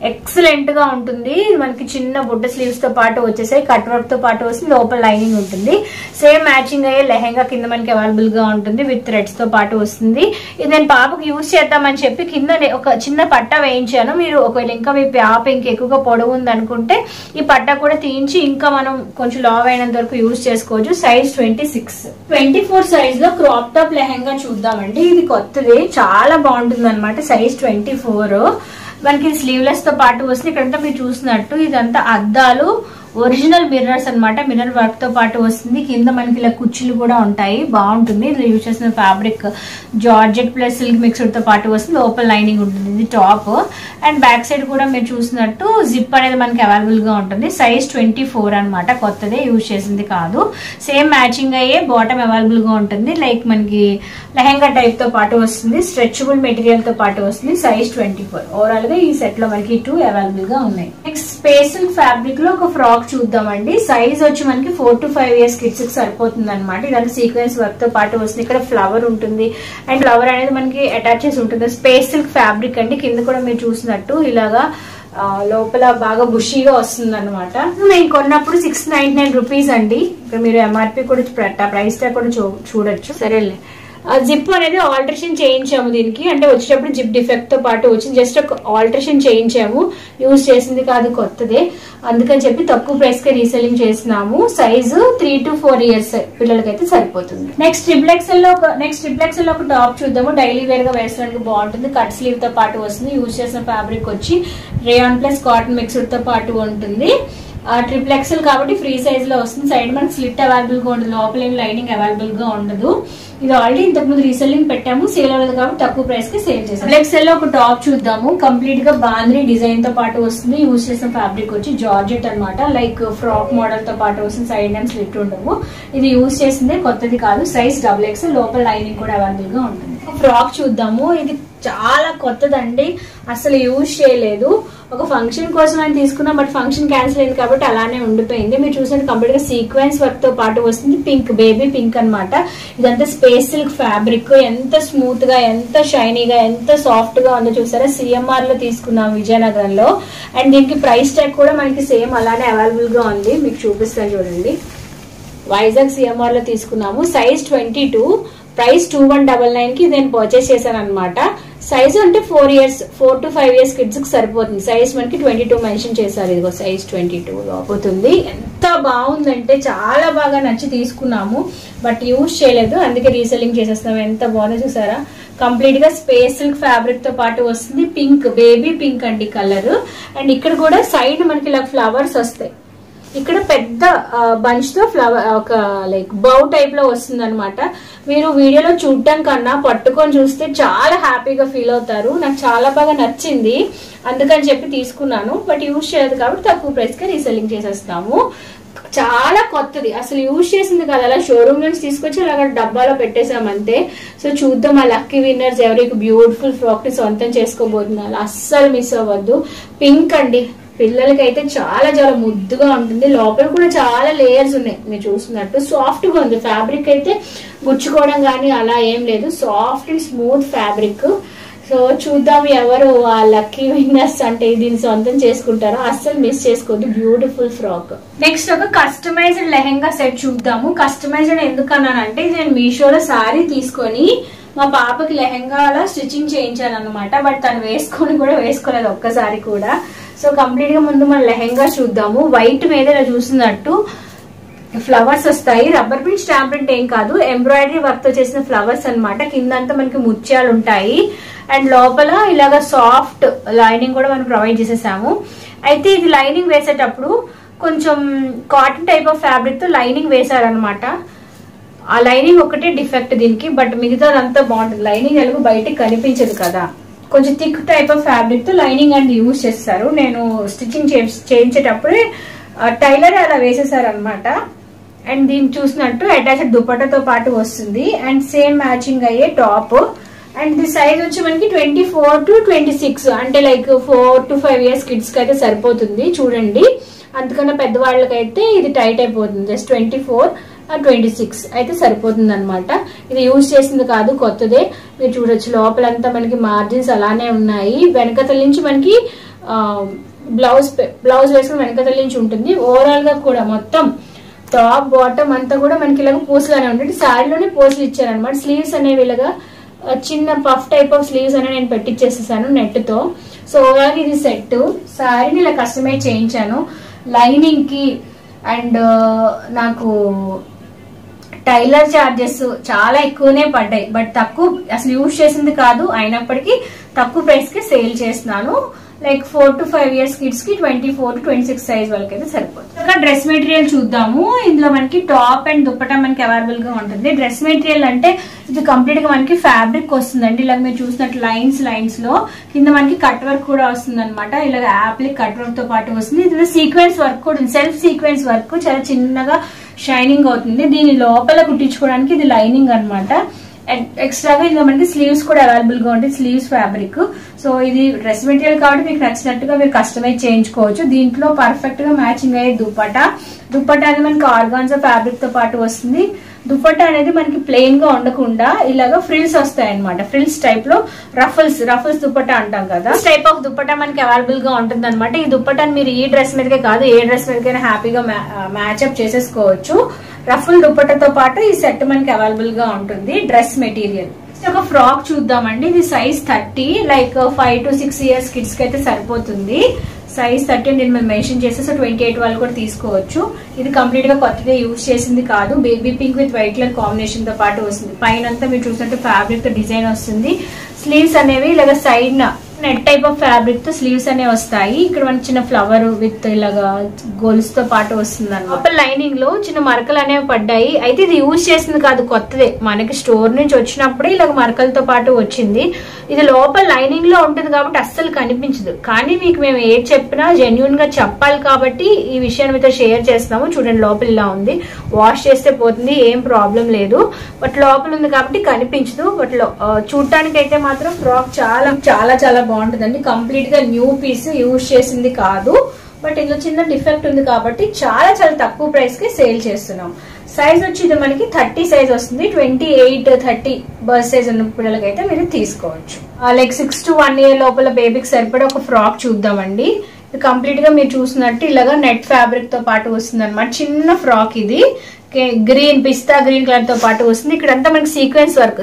ఎక్సలెంట్ గా ఉంటుంది. మనకి చిన్న బుట్ట స్లీవ్స్ తో పాటు వచ్చేసాయి, కట్ వర్క్ తో పాటు వస్తుంది, లోపల లైనింగ్ ఉంటుంది. సేమ్ మ్యాచింగ్ అయ్యే లెహెంగా కింద మనకి అవైలబుల్ గా ఉంటుంది, విత్ థ్రెడ్స్ తో పాటు వస్తుంది. ఇది నేను పాపకు యూజ్ చేద్దామని చెప్పి కింద ఒక చిన్న పట్ట వేయించాను. మీరు ఒకవేళ ఇంకా మీ పాప ఇంకా ఎక్కువగా పొడవు ఉంది అనుకుంటే ఈ పట్ట కూడా తీయించి ఇంకా మనం కొంచెం లావ్ అయినంత వరకు యూజ్ చేసుకోవచ్చు. సైజ్ 26. 24 సైజ్ లో క్రాప్ టాప్ లెహెంగా చూద్దామండి. ఇది కొత్తది, చాలా బాగుంటుంది అనమాట. సైజ్ 24. మనకి స్లీవ్లెస్ తో పాటు వస్తుంది. ఇక్కడంతా మీరు చూసినట్టు ఇదంతా అద్దాలు, ఒరిజినల్ మిర్రర్స్ అనమాట. మిర్రర్ వర్క్ తో పాటు వస్తుంది. కింద మనకి ఇలా కుర్చీలు కూడా ఉంటాయి, బాగుంటుంది. ఇది యూజ్ చేసిన fabric georgette plus silk mixed తో పాటు వస్తుంది, లోపల లైనింగ్ ఉంటుంది. ఇది టాప్ అండ్ బ్యాక్ సైడ్ కూడా మీరు చూసినట్టు జిప్ అనేది మనకి అవైలబుల్ గా ఉంటుంది. సైజ్ 24 అనమాట. కొత్తదే, యూజ్ చేసింది కాదు. సేమ్ మ్యాచింగ్ అయ్యే బాటమ్ అవైలబుల్ గా ఉంటుంది. లైక్ మనకి లెహెంగా టైప్ తో పాటు వస్తుంది, స్ట్రెచబుల్ మెటీరియల్ తో పాటు వస్తుంది. సైజ్ 24. ఓవరాల్ గా ఈ సెట్ లో మనకి 2 అవైలబుల్ గా ఉన్నాయి. నెక్స్ట్ స్పేస్ సిల్క్ ఫ్యాబ్రిక్ లో ఒక ఫ్రాక్ చూద్దామండి. సైజ్ వచ్చి మనకి 4 to 5 ఇయర్స్ కిడ్స్ కి సరిపోతుంది అనమాట. ఇదంతా సీక్వెన్స్ వర్క్ తో పాటు వస్తుంది. ఇక్కడ ఫ్లవర్ ఉంటుంది అండ్ ఫ్లవర్ అనేది మనకి అటాచ్ చేసి ఉంటుంది. స్పేస్ సిల్క్ ఫ్యాబ్రిక్ అండి. కింద కూడా మీరు చూసినట్టు ఇలాగా లోపల బాగా బుషీగా వస్తుంది అనమాట. నేను కొన్నప్పుడు 699 రూపీస్ అండి. ఇక్కడ మీరు ఎంఆర్పి కూడా ప్రైస్ ట్యాగ్ కూడా చూడొచ్చు. సరేలే. జిప్ అనేది ఆల్టరేషన్ చేయించాము దీనికి, అంటే వచ్చేటప్పుడు జిప్ డిఫెక్ట్ తో పాటు వచ్చింది. జస్ట్ ఒక ఆల్టరేషన్ చేయించాము, యూజ్ చేసింది కాదు, కొత్తదే. అందుకని చెప్పి తక్కువ ప్రైస్ కి రీసెల్లింగ్ చేస్తున్నాము. సైజు 3 to 4 ఇయర్స్ పిల్లలకైతే సరిపోతుంది. నెక్స్ట్ ట్రిపుల్ ఎక్సెల్ లో ఒక టాప్ చూద్దాము. డైలీ వేర్ గా వేసుకోవడానికి బాగుంటుంది. కట్ స్లీవ్ తో పాటు వస్తుంది. యూజ్ చేసిన ఫ్యాబ్రిక్ వచ్చి రేయాన్ ప్లస్ కాటన్ మిక్స్డ్ తో పాటు ఉంటుంది. ట్రిపుల్ ఎక్సెల్ కాబట్టి ఫ్రీ సైజ్ లో వస్తుంది. సైడ్ మనకి స్లిట్ అవైలబుల్ గా ఉంటుంది, లోపల ఏం లైనింగ్ అవైలబుల్ గా ఉండదు. ఇది ఆల్రెడీ ఇంతకు ముందు రీసెల్లింగ్ పెట్టాము, సేల్ అవ్వదు కాబట్టి తక్కువ ప్రైస్ కి సేల్ చేసాం. ట్రిపుల్ ఎక్సెల్ లో ఒక టాప్ చూద్దాము. కంప్లీట్ గా బాంద్రీ డిజైన్ తో పాటు వస్తుంది. యూజ్ చేసిన ఫ్యాబ్రిక్ వచ్చి జార్జెట్ అనమాట. లైక్ ఫ్రాక్ మోడల్ తో పాటు వస్తుంది. సైడ్ అండ్ స్లిట్ ఉండవు. ఇది యూజ్ చేసిందే, కొత్తది కాదు. సైజ్ XXL, లోపల లైనింగ్ కూడా అవైలబుల్ గా ఉంటుంది. ఫ్రాక్ చూద్దాము. ఇది చాలా కొత్తదండి, అసలు యూజ్ చేయలేదు. ఒక ఫంక్షన్ కోసం అని తీసుకున్నాం, బట్ ఫంక్షన్ క్యాన్సిల్ అయింది కాబట్టి అలానే ఉండిపోయింది. మీరు చూసినట్టు కంప్లీట్ గా సీక్వెన్స్ వర్క్ తో పాటు వస్తుంది. పింక్, బేబీ పింక్ అనమాట. ఇదంతా స్పేస్ సిల్క్ ఫ్యాబ్రిక్. ఎంత స్మూత్ గా, ఎంత షైనీగా, ఎంత సాఫ్ట్ గా ఉందో చూసారా. CMR లో తీసుకున్నాం విజయనగరంలో. అండ్ దీనికి ప్రైస్ ట్యాగ్ కూడా మనకి సేమ్ అలానే అవైలబుల్ గా ఉంది. మీకు చూపిస్తాను చూడండి. వైజాగ్ CMR లో తీసుకున్నాము. సైజ్ 22, ప్రైస్ 2199 కి నేను పర్చేస్ చేశాను అనమాట. సైజ్ అంటే 4 to 5 ఇయర్స్ కిడ్స్ కి సరిపోతుంది. సైజ్ మనకి 22 మెన్షన్ చేశారు. ఇదిగో సైజ్ 22 అవుతుంది. ఎంత బాగుందంటే చాలా బాగా నచ్చి తీసుకున్నాము, బట్ యూజ్ చేయలేదు, అందుకే రీసెల్లింగ్ చేసేస్తాం. ఎంత బాగుందో చూసారా. కంప్లీట్ గా స్పేస్ సిల్క్ ఫ్యాబ్రిక్ తో పాటు వస్తుంది. పింక్, బేబీ పింక్ అండి కలర్. అండ్ ఇక్కడ కూడా సైడ్ మనకి ఇలా ఫ్లవర్స్ వస్తాయి. ఇక్కడ పెద్ద బంచ్ తో ఫ్లవర్, ఒక లైక్ బౌ టైప్ లో వస్తుంది అనమాట. మీరు వీడియోలో చూడటం కన్నా పట్టుకొని చూస్తే చాలా హ్యాపీగా ఫీల్ అవుతారు. నాకు చాలా బాగా నచ్చింది, అందుకని చెప్పి తీసుకున్నాను. బట్ యూజ్ చేయదు కాబట్టి తక్కువ ప్రైస్ కి రీసెల్లింగ్ చేసేస్తాము. చాలా కొత్తది, అసలు యూజ్ చేసింది కదా, అలా షోరూమ్ నుంచి తీసుకొచ్చి అలా డబ్బాలో పెట్టేసామంతే. సో చూద్దాం ఆ లక్కీ విన్నర్స్ ఎవరికి బ్యూటిఫుల్ ఫ్రాక్ ని సొంతం చేసుకోబోతున్నారు. అస్సలు మిస్ అవ్వద్దు. పింక్ అండి, పిల్లలకైతే చాలా చాలా ముద్దుగా ఉంటుంది. లోపల కూడా చాలా లేయర్స్ ఉన్నాయి, మీరు చూస్తున్నట్టు. సాఫ్ట్ గా ఉంది ఫ్యాబ్రిక్ అయితే, గుచ్చుకోవడం కానీ అలా ఏం లేదు. Soft and smooth fabric. So చూద్దాం ఎవరు ఆ లక్కీ విన్నర్స్ అంటే దీన్ని సొంతం చేసుకుంటారో. అస్సలు మిస్ చేసుకోవద్దు, బ్యూటిఫుల్ ఫ్రాక్. నెక్స్ట్ ఒక కస్టమైజ్డ్ లెహెంగా సెట్ చూద్దాము. కస్టమైజ్డ్ ఎందుకన్నానంటే నేను మీషోలో సారీ తీసుకొని మా పాపకి లెహెంగా అలా స్టిచ్చింగ్ చేయించాను అనమాట. బట్ తను వేసుకొని కూడా వేసుకోలేదు ఒక్కసారి కూడా. సో కంప్లీట్ గా ముందు మన లెహెంగా చూద్దాము. వైట్ మీద ఇలా చూసినట్టు ఫ్లవర్స్ వస్తాయి. రబ్బర్ ప్రింట్, స్టాంప్ ప్రింట్ ఏం కాదు, ఎంబ్రాయిడరీ వర్క్ తో చేసిన ఫ్లవర్స్ అనమాట. కిందంతా మనకి ముత్యాలు ఉంటాయి అండ్ లోపల ఇలాగా సాఫ్ట్ లైనింగ్ కూడా మనం ప్రొవైడ్ చేసేసాము. అయితే ఇది లైనింగ్ వేసేటప్పుడు కొంచెం కాటన్ టైప్ ఆఫ్ ఫ్యాబ్రిక్ తో లైనింగ్ వేసారనమాట. ఆ లైనింగ్ ఒకటే డిఫెక్ట్ దీనికి, బట్ మిగతాదంతా బాగుంటుంది. లైనింగ్ ఎలాగో బయటకి కనిపించదు కదా, కొంచెం థిక్ టైప్ ఆఫ్ ఫ్యాబ్రిక్ తో లైనింగ్ అండ్ యూజ్ చేస్తారు. నేను స్టిచ్చింగ్ చేయించేటప్పుడే టైలర్ అలా వేసేసారనమాట. అండ్ దీన్ని చూసినట్టు అటాచ్డ్ దుపట్టాతో పాటు వస్తుంది అండ్ సేమ్ మ్యాచింగ్ అయ్యే టాప్. అండ్ ది సైజ్ వచ్చి మనకి 24 to 26, అంటే లైక్ 4 to 5 years కిడ్స్ కి అయితే సరిపోతుంది. చూడండి, అంతకన్నా పెద్దవాళ్ళకైతే ఇది టైట్ అయిపోతుంది. జస్ట్ 24 or 26 అయితే సరిపోతుంది అనమాట. ఇది యూజ్ చేసింది కాదు, కొత్తదే. మీరు చూడొచ్చు లోపలంతా మనకి మార్జిన్స్ అలానే ఉన్నాయి. వెనకతల నుంచి మనకి బ్లౌజ్ వేసుకుని వెనకతల నుంచి ఉంటుంది. ఓవరాల్ గా కూడా మొత్తం టాప్ బాటమ్ అంతా కూడా మనకి ఇలాగ పూసలానే ఉంటుంది. శారీలోనే పూసలు ఇచ్చారనమాట. స్లీవ్స్ అనేవి ఇలాగా చిన్న పఫ్ టైప్ ఆఫ్ స్లీవ్స్ అనేవి నేను పెట్టించేసేసాను నెట్ తో. సో ఓవరాల్ ఇది సెట్. శారీని ఇలా కస్టమైజ్ చేయించాను. లైనింగ్ కి అండ్ నాకు టైలర్ చార్జెస్ చాలా ఎక్కువనే పడ్డాయి, బట్ తక్కువ అసలు యూజ్ చేసింది కాదు, అయినప్పటికీ తక్కువ ప్రైస్ కి సేల్ చేస్తున్నాను. లైక్ 4 to 5 years కిడ్స్ కి 24 to 26 సైజ్ వాళ్ళకి అయితే సరిపోతుంది. ఇంకా డ్రెస్ మెటీరియల్ చూద్దాము. ఇందులో మనకి టాప్ అండ్ దుపట్టా మనకి అవైలబుల్ గా ఉంటుంది. డ్రెస్ మెటీరియల్ అంటే ఇది కంప్లీట్ గా మనకి ఫ్యాబ్రిక్ వస్తుందండి. ఇలాగ మీరు చూసినట్టు లైన్స్ లో కింద మనకి కట్ వర్క్ కూడా వస్తుంది అనమాట. ఇలాగ యాప్లిక్ కట్ వర్క్ తో పాటు వస్తుంది. ఇది సీక్వెన్స్ వర్క్ కూడా, సెల్ఫ్ సీక్వెన్స్ వర్క్ చాలా చిన్నగా షైనింగ్ అవుతుంది. దీని లోపల కుట్టించుకోవడానికి ఇది లైనింగ్ అనమాట. ఎక్స్ట్రాగా ఇంకా మనకి స్లీవ్స్ కూడా అవైలబుల్ గా ఉంటుంది, స్లీవ్స్ ఫ్యాబ్రిక్. సో ఇది డ్రెస్ మెటీరియల్ కాబట్టి మీకు నచ్చినట్టుగా మీరు కస్టమైజ్ చేయించుకోవచ్చు. దీంట్లో పర్ఫెక్ట్ గా మ్యాచింగ్ అయ్యే దుపట్టా అనేది మనకి ఆర్గాన్జా ఫ్యాబ్రిక్ తో పాటు వస్తుంది. దుపట్టా అనేది మనకి ప్లెయిన్ గా ఉండకుండా ఇలాగా ఫ్రిల్స్ వస్తాయి అనమాట. ఫ్రిల్స్ టైప్ లో రఫల్స్ దుపట్టా అంటాం కదా, టైప్ ఆఫ్ దుపట్టా మనకి అవైలబుల్ గా ఉంటుంది అనమాట. ఈ దుపట్టాని మీరు ఈ డ్రెస్ మీదకే కాదు ఏ డ్రెస్ మీదకైనా హ్యాపీగా మ్యాచ్అప్ చేసేసుకోవచ్చు. రఫుల్ దుపట్టాతో పాటు ఈ సెట్ మనకి అవైలబుల్ గా ఉంటుంది. డ్రెస్ మెటీరియల్ ఒక ఫ్రాక్ చూద్దామండి. ఇది size 30, like 5 to 6 years kids కి అయితే సరిపోతుంది. సైజ్ 30 నేను మేము మెన్షన్ చేస్తే, సో 28 వాళ్ళు కూడా తీసుకోవచ్చు. ఇది కంప్లీట్ గా కొత్తగా యూజ్ చేసింది కాదు. Baby pink with white colour combination తో పాటు వస్తుంది. పైన అంతా మీరు చూసినట్టు ఫ్యాబ్రిక్ తో డిజైన్ వస్తుంది. స్లీవ్స్ అనేవి ఇలాగ side net type of fabric తో స్లీవ్స్ అనేవి వస్తాయి. ఇక్కడ మనకి చిన్న ఫ్లవర్ విత్ ఇలాగా గోల్స్ తో పాటు వస్తుంది అన్నమాట. లైనింగ్ లో చిన్న మరకలు అనేవి పడ్డాయి. అయితే ఇది యూజ్ చేసింది కాదు, కొత్తదే. మనకి స్టోర్ నుంచి వచ్చినప్పుడే ఇలాగ మరకలతో పాటు వచ్చింది. ఇది లోపల లైనింగ్ లో ఉంటుంది కాబట్టి అస్సలు కనిపించదు. కానీ మీకు మేము ఏది చెప్పినా జెన్యున్ గా చెప్పాలి కాబట్టి ఈ విషయాన్ని మీతో షేర్ చేస్తున్నాము. చూడండి లోపల ఇలా ఉంది, వాష్ చేస్తే పోతుంది, ఏం ప్రాబ్లం లేదు. బట్ లోపల ఉంది కాబట్టి కనిపించదు. బట్ చూడటానికి అయితే మాత్రం ఫ్రాక్ చాలా చాలా చాలా బాగుంటుందండి. కంప్లీట్ గా న్యూ పీస్, యూజ్ చేసింది కాదు. బట్ ఇందులో చిన్న డిఫెక్ట్ ఉంది కాబట్టి చాలా చాలా తక్కువ ప్రైస్ కి సేల్ చేస్తున్నాం. సైజ్ వచ్చి ఇది మనకి 30 సైజ్ వస్తుంది. 28, 30 బర్త్ సైజ్ ఉన్న పిల్లలకైతే మీరు తీసుకోవచ్చు. లైక్ 6 to 1 year లోపల బేబీకి సరిపడే ఒక ఫ్రాక్ చూద్దామండి. ఇది కంప్లీట్ గా మీరు చూసినట్టు ఇలాగా నెట్ ఫ్యాబ్రిక్ తో పాటు వస్తుంది అనమాట. చిన్న ఫ్రాక్ ఇది పిస్తా గ్రీన్ కలర్ తో పాటు వస్తుంది. ఇక్కడంతా మనకి సీక్వెన్స్ వర్క్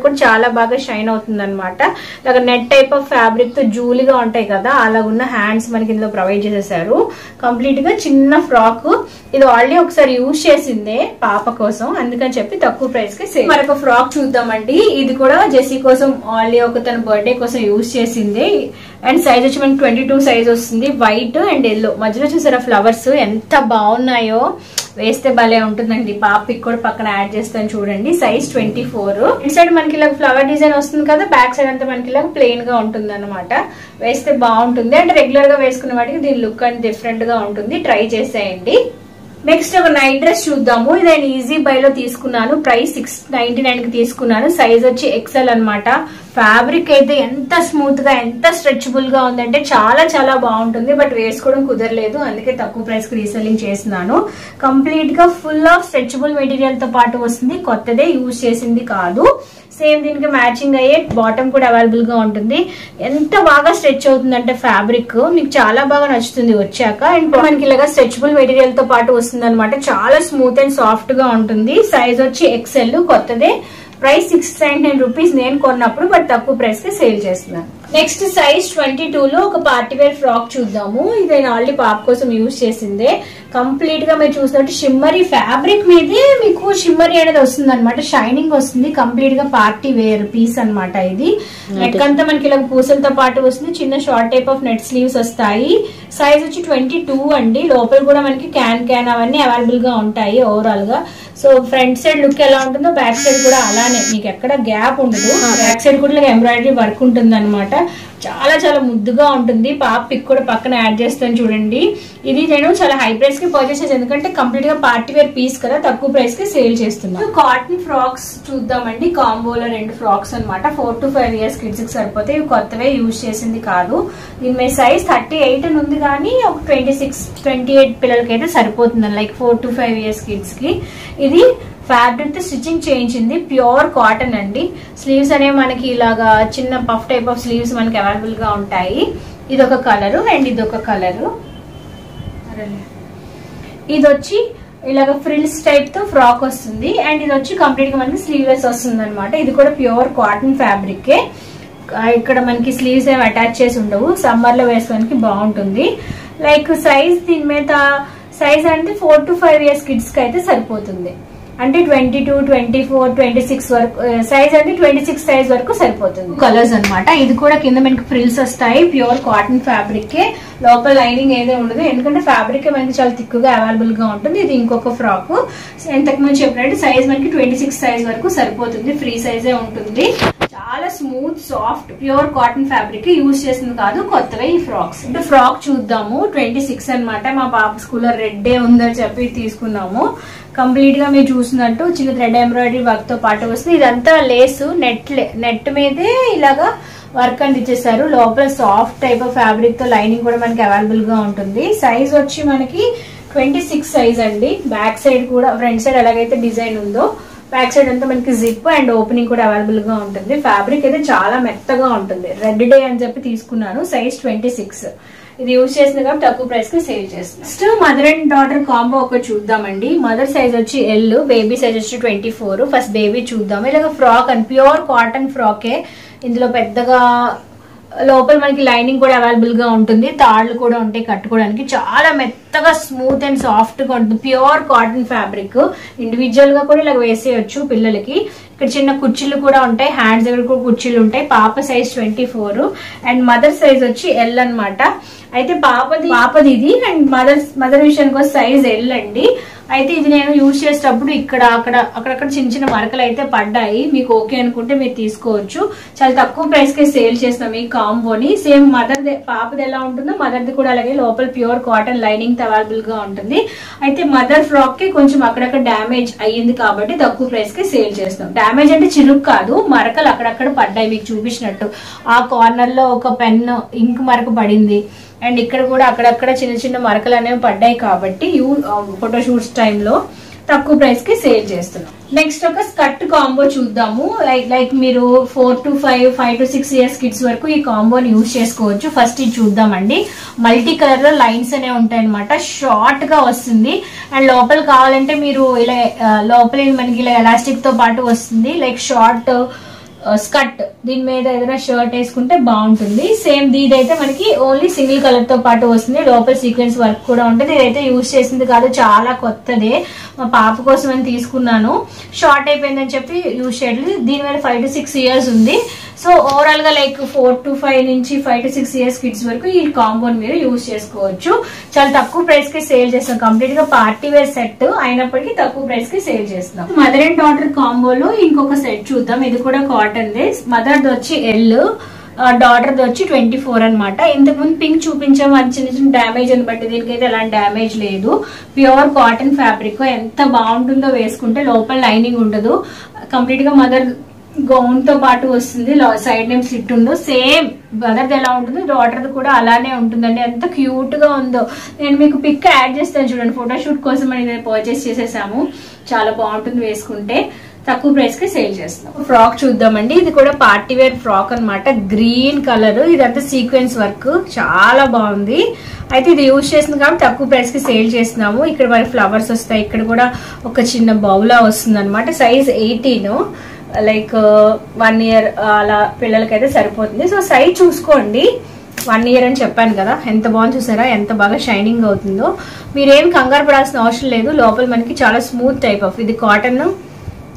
కూడా చాలా బాగా షైన్ అవుతుంది అనమాట. ఇలాగ నెట్ టైప్ ఆఫ్ ఫ్యాబ్రిక్ తో జూలీగా ఉంటాయి కదా, అలాగున్న హ్యాండ్స్ మనకి ఇందులో ప్రొవైడ్ చేసేసారు. కంప్లీట్ గా చిన్న ఫ్రాక్. ఇది ఆల్రెడీ ఒకసారి యూజ్ చేసిందే పాప కోసం, అందుకని చెప్పి తక్కువ ప్రైస్ కి మరొక ఫ్రాక్ చూద్దామండి. ఇది కూడా జెస్సీ కోసం ఆల్రెడీ ఒక తన బర్త్డే కోసం యూజ్ చేసింది. అండ్ సైజ్ వచ్చి మనకి 22 సైజ్ వస్తుంది. వైట్ అండ్ ఎల్లో మధ్యలో చూసారా ఫ్లవర్స్ ఎంత బాగున్నాయో, వేస్తే భలే ఉంటుందండి. పాపకి కూడా పక్కన యాడ్ చేస్తాను చూడండి. సైజ్ 24. ఇటు సైడ్ మనకి ఇలా ఫ్లవర్ డిజైన్ వస్తుంది కదా, బ్యాక్ సైడ్ అంతా మనకి ఇలా ప్లెయిన్ గా ఉంటుంది అనమాట. వేస్తే బాగుంటుంది. అంటే రెగ్యులర్ గా వేసుకునే వాటికి దీని లుక్ అండ్ డిఫరెంట్ గా ఉంటుంది. ట్రై చేసేయండి. నెక్స్ట్ ఒక నైట్ డ్రెస్ చూద్దాము. ఇది నేను ఈజీ బై లో తీసుకున్నాను. ప్రైస్ 699 కి తీసుకున్నాను. సైజ్ వచ్చి ఎక్సెల్ అనమాట. ఫ్యాబ్రిక్ అయితే ఎంత స్మూత్ గా ఎంత స్ట్రెచబుల్ గా ఉందంటే చాలా చాలా బాగుంటుంది. బట్ వేసుకోవడం కుదరలేదు, అందుకే తక్కువ ప్రైస్ కి రీసెల్లింగ్ చేస్తున్నాను. కంప్లీట్ గా ఫుల్ ఆఫ్ స్ట్రెచబుల్ మెటీరియల్ తో పాటు వస్తుంది. కొత్తదే, యూజ్ చేసింది కాదు. సేమ్ దీనికి మ్యాచింగ్ అయ్యే బాటమ్ కూడా అవైలబుల్ గా ఉంటుంది. ఎంత బాగా స్ట్రెచ్ అవుతుంది అంటే ఫ్యాబ్రిక్ మీకు చాలా బాగా నచ్చుతుంది వచ్చాక. అండ్ మనకి ఇలాగా స్ట్రెచబుల్ మెటీరియల్ తో పాటు వస్తుంది అనమాట. చాలా స్మూత్ అండ్ సాఫ్ట్ గా ఉంటుంది. సైజ్ వచ్చి XL కొత్తదే. ప్రైస్ 699 రూపీస్ నేను కొన్నప్పుడు, బట్ తక్కువ ప్రైస్ కి సేల్ చేస్తున్నాను. నెక్స్ట్ సైజ్ 22 లో ఒక పార్టీ వేర్ ఫ్రాక్ చూద్దాము. ఇది నేను ఆల్రెడీ పాప కోసం యూజ్ చేసిందే. కంప్లీట్ గా మీరు చూసినట్టు షిమ్మరీ ఫ్యాబ్రిక్ మీదే మీకు షిమ్మరీ అనేది వస్తుంది అనమాట. షైనింగ్ వస్తుంది. కంప్లీట్ గా పార్టీ వేర్ పీస్ అనమాట. ఇది నెక్ అంతా మనకి ఇలా పూసలతో పాటు వస్తుంది. చిన్న short type of net sleeves వస్తాయి. సైజ్ వచ్చి 22 అండి. లోపల కూడా మనకి క్యాన్ అవన్నీ అవైలబుల్ గా ఉంటాయి ఓవరాల్ గా. సో ఫ్రంట్ సైడ్ లుక్ ఎలా ఉంటుందో బ్యాక్ సైడ్ కూడా అలానే, మీకు ఎక్కడ గ్యాప్ ఉండదు. బ్యాక్ సైడ్ కూడా ఎంబ్రాయిడరీ వర్క్ ఉంటుంది అనమాట. చాలా చాలా ముద్దుగా ఉంటుంది. పాప పిక్ కూడా పక్కన యాడ్ చేస్తాను చూడండి. ఇది నేను చాలా హై ప్రైస్ కి పర్చేస్ చేసాను, ఎందుకంటే కంప్లీట్ గా పార్టీ వేర్ పీస్ కదా, తక్కువ ప్రైస్ కి సేల్ చేస్తున్నాను. కాటన్ ఫ్రాక్స్ చూద్దామండి. కాంబోలో 2 ఫ్రాక్స్ అనమాట. 4 to 5 ఇయర్స్ కిడ్స్ కి సరిపోతే. ఇవి కొత్తవే యూజ్ చేసింది కాదు. దీని మీద సైజ్ 38 అని ఉంది, కానీ ఒక 26-28 పిల్లలకి అయితే సరిపోతుంది. లైక్ 4 to 5 ఇయర్స్ కిడ్స్ కి. ఇది ఫ్యాబ్రిక్ తో స్టిచ్చింగ్ చేయించింది. ప్యూర్ కాటన్ అండి. స్లీవ్స్ అనేవి మనకి ఇలాగా చిన్న పఫ్ టైప్ ఆఫ్ స్లీవ్స్ మనకి అవైలబుల్ గా ఉంటాయి. ఇది ఒక కలరు అండ్ ఇది ఒక కలరు. ఇది వచ్చి ఇలాగ ఫ్రిల్స్ టైప్ తో ఫ్రాక్ వస్తుంది. అండ్ ఇది వచ్చి కంప్లీట్ గా మనకి స్లీవ్లెస్ వస్తుంది అనమాట. ఇది కూడా ప్యూర్ కాటన్ ఫ్యాబ్రిక్. ఇక్కడ మనకి స్లీవ్స్ ఏమి అటాచ్ చేసి ఉండవు. సమ్మర్ లో వేసుకోవడానికి బాగుంటుంది. లైక్ సైజ్ దీని మీద సైజ్ అంటే 4 to 5 ఇయర్స్ కిడ్స్ కి అయితే సరిపోతుంది. అంటే 22, 24, 26 వరకు సైజ్ అంటే 26 సైజ్ వరకు సరిపోతుంది. కలర్స్ అనమాట. ఇది కూడా కింద మనకి ఫ్రిల్స్ వస్తాయి. Pure cotton fabric. లోపల లైనింగ్ ఏదే ఉండదు, ఎందుకంటే ఫ్యాబ్రిక్ మనకి చాలా థిక్గా అవైలబుల్ గా ఉంటుంది. ఇది ఇంకొక ఫ్రాక్. ఇంతకు ముందు చెప్పినట్టు సైజ్ మనకి 26 సైజ్ వరకు సరిపోతుంది. ఫ్రీ సైజే ఉంటుంది. చాలా smooth soft pure cotton fabric. Use చేసింది కాదు, కొత్తగా ఈ ఫ్రాక్స్. అంటే ఫ్రాక్ చూద్దాము. 26 అనమాట. మా పాప స్కూల్లో రెడ్ డే ఉందని చెప్పి తీసుకున్నాము. కంప్లీట్ గా మీరు చూసినట్టు చిన్న థ్రెడ్ ఎంబ్రాయిడరీ వర్క్ తో పాటు వస్తుంది. ఇదంతా లేసు నెట్ మీదే ఇలాగా వర్క్ అందించేసారు. లోపల సాఫ్ట్ టైప్ ఆఫ్ ఫ్యాబ్రిక్ తో లైనింగ్ కూడా మనకి అవైలబుల్ గా ఉంటుంది. సైజ్ వచ్చి మనకి 26 సైజ్ అండి. బ్యాక్ సైడ్ కూడా ఫ్రంట్ సైడ్ ఎలాగైతే డిజైన్ ఉందో బ్యాక్ సైడ్ అంతా మనకి జిప్ అండ్ ఓపెనింగ్ కూడా అవైలబుల్ గా ఉంటుంది. ఫ్యాబ్రిక్ అయితే చాలా మెత్తగా ఉంటుంది. రెడ్ డే అని చెప్పి తీసుకున్నాను. సైజ్ 26. ఇది యూజ్ చేసింది కాబట్టి తక్కువ ప్రైస్ కి సేల్ చేస్తుంది. Next mother and daughter combo ఒకటి చూద్దామండి. మదర్ సైజ్ వచ్చి L, బేబీ సైజ్ వచ్చి 24. ఫస్ట్ బేబీ చూద్దాం. ఇలాగ ఫ్రాక్ అండ్ ప్యూర్ కాటన్ ఫ్రాకే. ఇందులో పెద్దగా లోపల మనకి లైనింగ్ కూడా అవైలబుల్ గా ఉంటుంది. తాళ్లు కూడా ఉంటాయి కట్టుకోవడానికి. చాలా మెత్తగా స్మూత్ అండ్ సాఫ్ట్ గా ఉంటుంది. Pure cotton fabric. ఇండివిజువల్ గా కూడా ఇలా వేసేయచ్చు పిల్లలకి. ఇక్కడ చిన్న కుర్చీలు కూడా ఉంటాయి. హ్యాండ్స్ దగ్గర కూడా కుర్చీలు ఉంటాయి. పాప సైజ్ 24 అండ్ మదర్ సైజ్ వచ్చి L అనమాట. అయితే పాపది ఇది అండ్ మదర్ విషయానికి వస్తే సైజ్ L అండి. అయితే ఇది నేను యూజ్ చేసేటప్పుడు అక్కడక్కడ చిన్న చిన్న మరకలు అయితే పడ్డాయి. మీకు ఓకే అనుకుంటే మీరు తీసుకోవచ్చు. చాలా తక్కువ ప్రైస్ కి సేల్ చేస్తాం ఈ కాంబోని. సేమ్ పాపది ఎలా ఉంటుందో మదర్ది కూడా అలాగే లోపల ప్యూర్ కాటన్ లైనింగ్ తో అవైలబుల్ గా ఉంటుంది. అయితే మదర్ ఫ్రాక్ కి కొంచెం అక్కడక్కడ డ్యామేజ్ అయ్యింది కాబట్టి తక్కువ ప్రైస్ కి సేల్ చేస్తాం. డ్యామేజ్ అంటే చిరుకు కాదు, మరకలు అక్కడక్కడ పడ్డాయి మీకు చూపించినట్టు. ఆ కార్నర్ లో ఒక పెన్ ఇంక్ మరక పడింది అండ్ ఇక్కడ కూడా అక్కడక్కడ చిన్న చిన్న మరకలు అనేవి పడ్డాయి కాబట్టి ఫోటోషూట్స్ టైంలో తక్కువ ప్రైస్ కి సేల్ చేస్తున్నాం. నెక్స్ట్ ఒక స్కర్ట్ కాంబో చూద్దాము. లైక్ మీరు 4 to 5 to 6 ఇయర్స్ కిడ్స్ వరకు ఈ కాంబోని యూజ్ చేసుకోవచ్చు. ఫస్ట్ ఇది చూద్దామండి. మల్టీ కలర్ లో లైన్స్ అనేవి ఉంటాయి అనమాట. షార్ట్ గా వస్తుంది అండ్ లోపల కావాలంటే మీరు ఇలా లోపల మనకి ఇలా ఎలాస్టిక్ తో పాటు వస్తుంది. లైక్ షార్ట్ స్కర్ట్ దీని మీద ఏదైనా షర్ట్ వేసుకుంటే బాగుంటుంది. సేమ్ దీదైతే మనకి ఓన్లీ సింగిల్ కలర్ తో పాటు వస్తుంది. లోపల సీక్వెన్స్ వర్క్ కూడా ఉంటుంది. ఇదైతే యూజ్ చేసింది కాదు, చాలా కొత్తదే. మా పాప కోసం అని తీసుకున్నాను. షార్ట్ అయిపోయిందని చెప్పి యూజ్ చేయలేదు. దీని మీద 5 to 6 ఇయర్స్ ఉంది. సో ఓవరాల్ గా లైక్ 4 to 5 నుంచి 5 to 6 ఇయర్స్ కిడ్స్ వరకు ఈ కాంబోని మీరు యూజ్ చేసుకోవచ్చు. చాలా తక్కువ ప్రైస్ కి సేల్ చేస్తాం. కంప్లీట్ గా పార్టీ వేర్ సెట్ అయినప్పటికీ తక్కువ ప్రైస్ కి సేల్ చేస్తాం. మదర్ అండ్ డాటర్ కాంబోలో ఇంకొక సెట్ చూద్దాం. ఇది కూడా కాటన్ దే. మదర్ వచ్చి L, డాటర్ వచ్చి 24 అనమాట. ఇంతకు ముందు పింక్ చూపించాము, అది చిన్న చిన్న డ్యామేజ్ అని బట్టి దీనికైతే ఎలాంటి డ్యామేజ్ లేదు. Pure cotton fabric. ఎంత బాగుంటుందో వేసుకుంటే. లోపల లైనింగ్ ఉండదు. కంప్లీట్ గా మదర్ గౌన్ తో పాటు వస్తుంది. సైడ్ నేమ్ స్లిట్ ఉందో సేమ్ మదర్ది ఎలా ఉంటుందో డాటర్ది కూడా అలానే ఉంటుందండి. ఎంత క్యూట్ గా ఉందో. నేను మీకు పిక్ యాడ్ చేస్తాను చూడండి. ఫోటోషూట్ కోసం అని పర్చేస్ చేసేసాము. చాలా బాగుంటుంది వేసుకుంటే. తక్కువ ప్రైస్ కి సేల్ చేస్తున్నాం. ఫ్రాక్ చూద్దామండి. ఇది కూడా పార్టీ వేర్ ఫ్రాక్ అన్నమాట. గ్రీన్ కలర్, ఇదంతా సీక్వెన్స్ వర్క్, చాలా బాగుంది. అయితే ఇది యూజ్ చేస్తుంది కాబట్టి తక్కువ ప్రైస్ కి సేల్ చేస్తున్నాము. ఇక్కడ మరి ఫ్లవర్స్ వస్తాయి. ఇక్కడ కూడా ఒక చిన్న బౌలా వస్తుంది అనమాట. సైజ్ 18, లైక్ 1 year అలా పిల్లలకైతే సరిపోతుంది. సో సైజ్ చూసుకోండి. 1 year అని చెప్పాను కదా, ఎంత బాగుంది చూసారా, ఎంత బాగా షైనింగ్ అవుతుందో. మీరేం కంగారు పడాల్సిన అవసరం లేదు. లోపల మనకి చాలా స్మూత్ టైప్ ఆఫ్, ఇది కాటన్,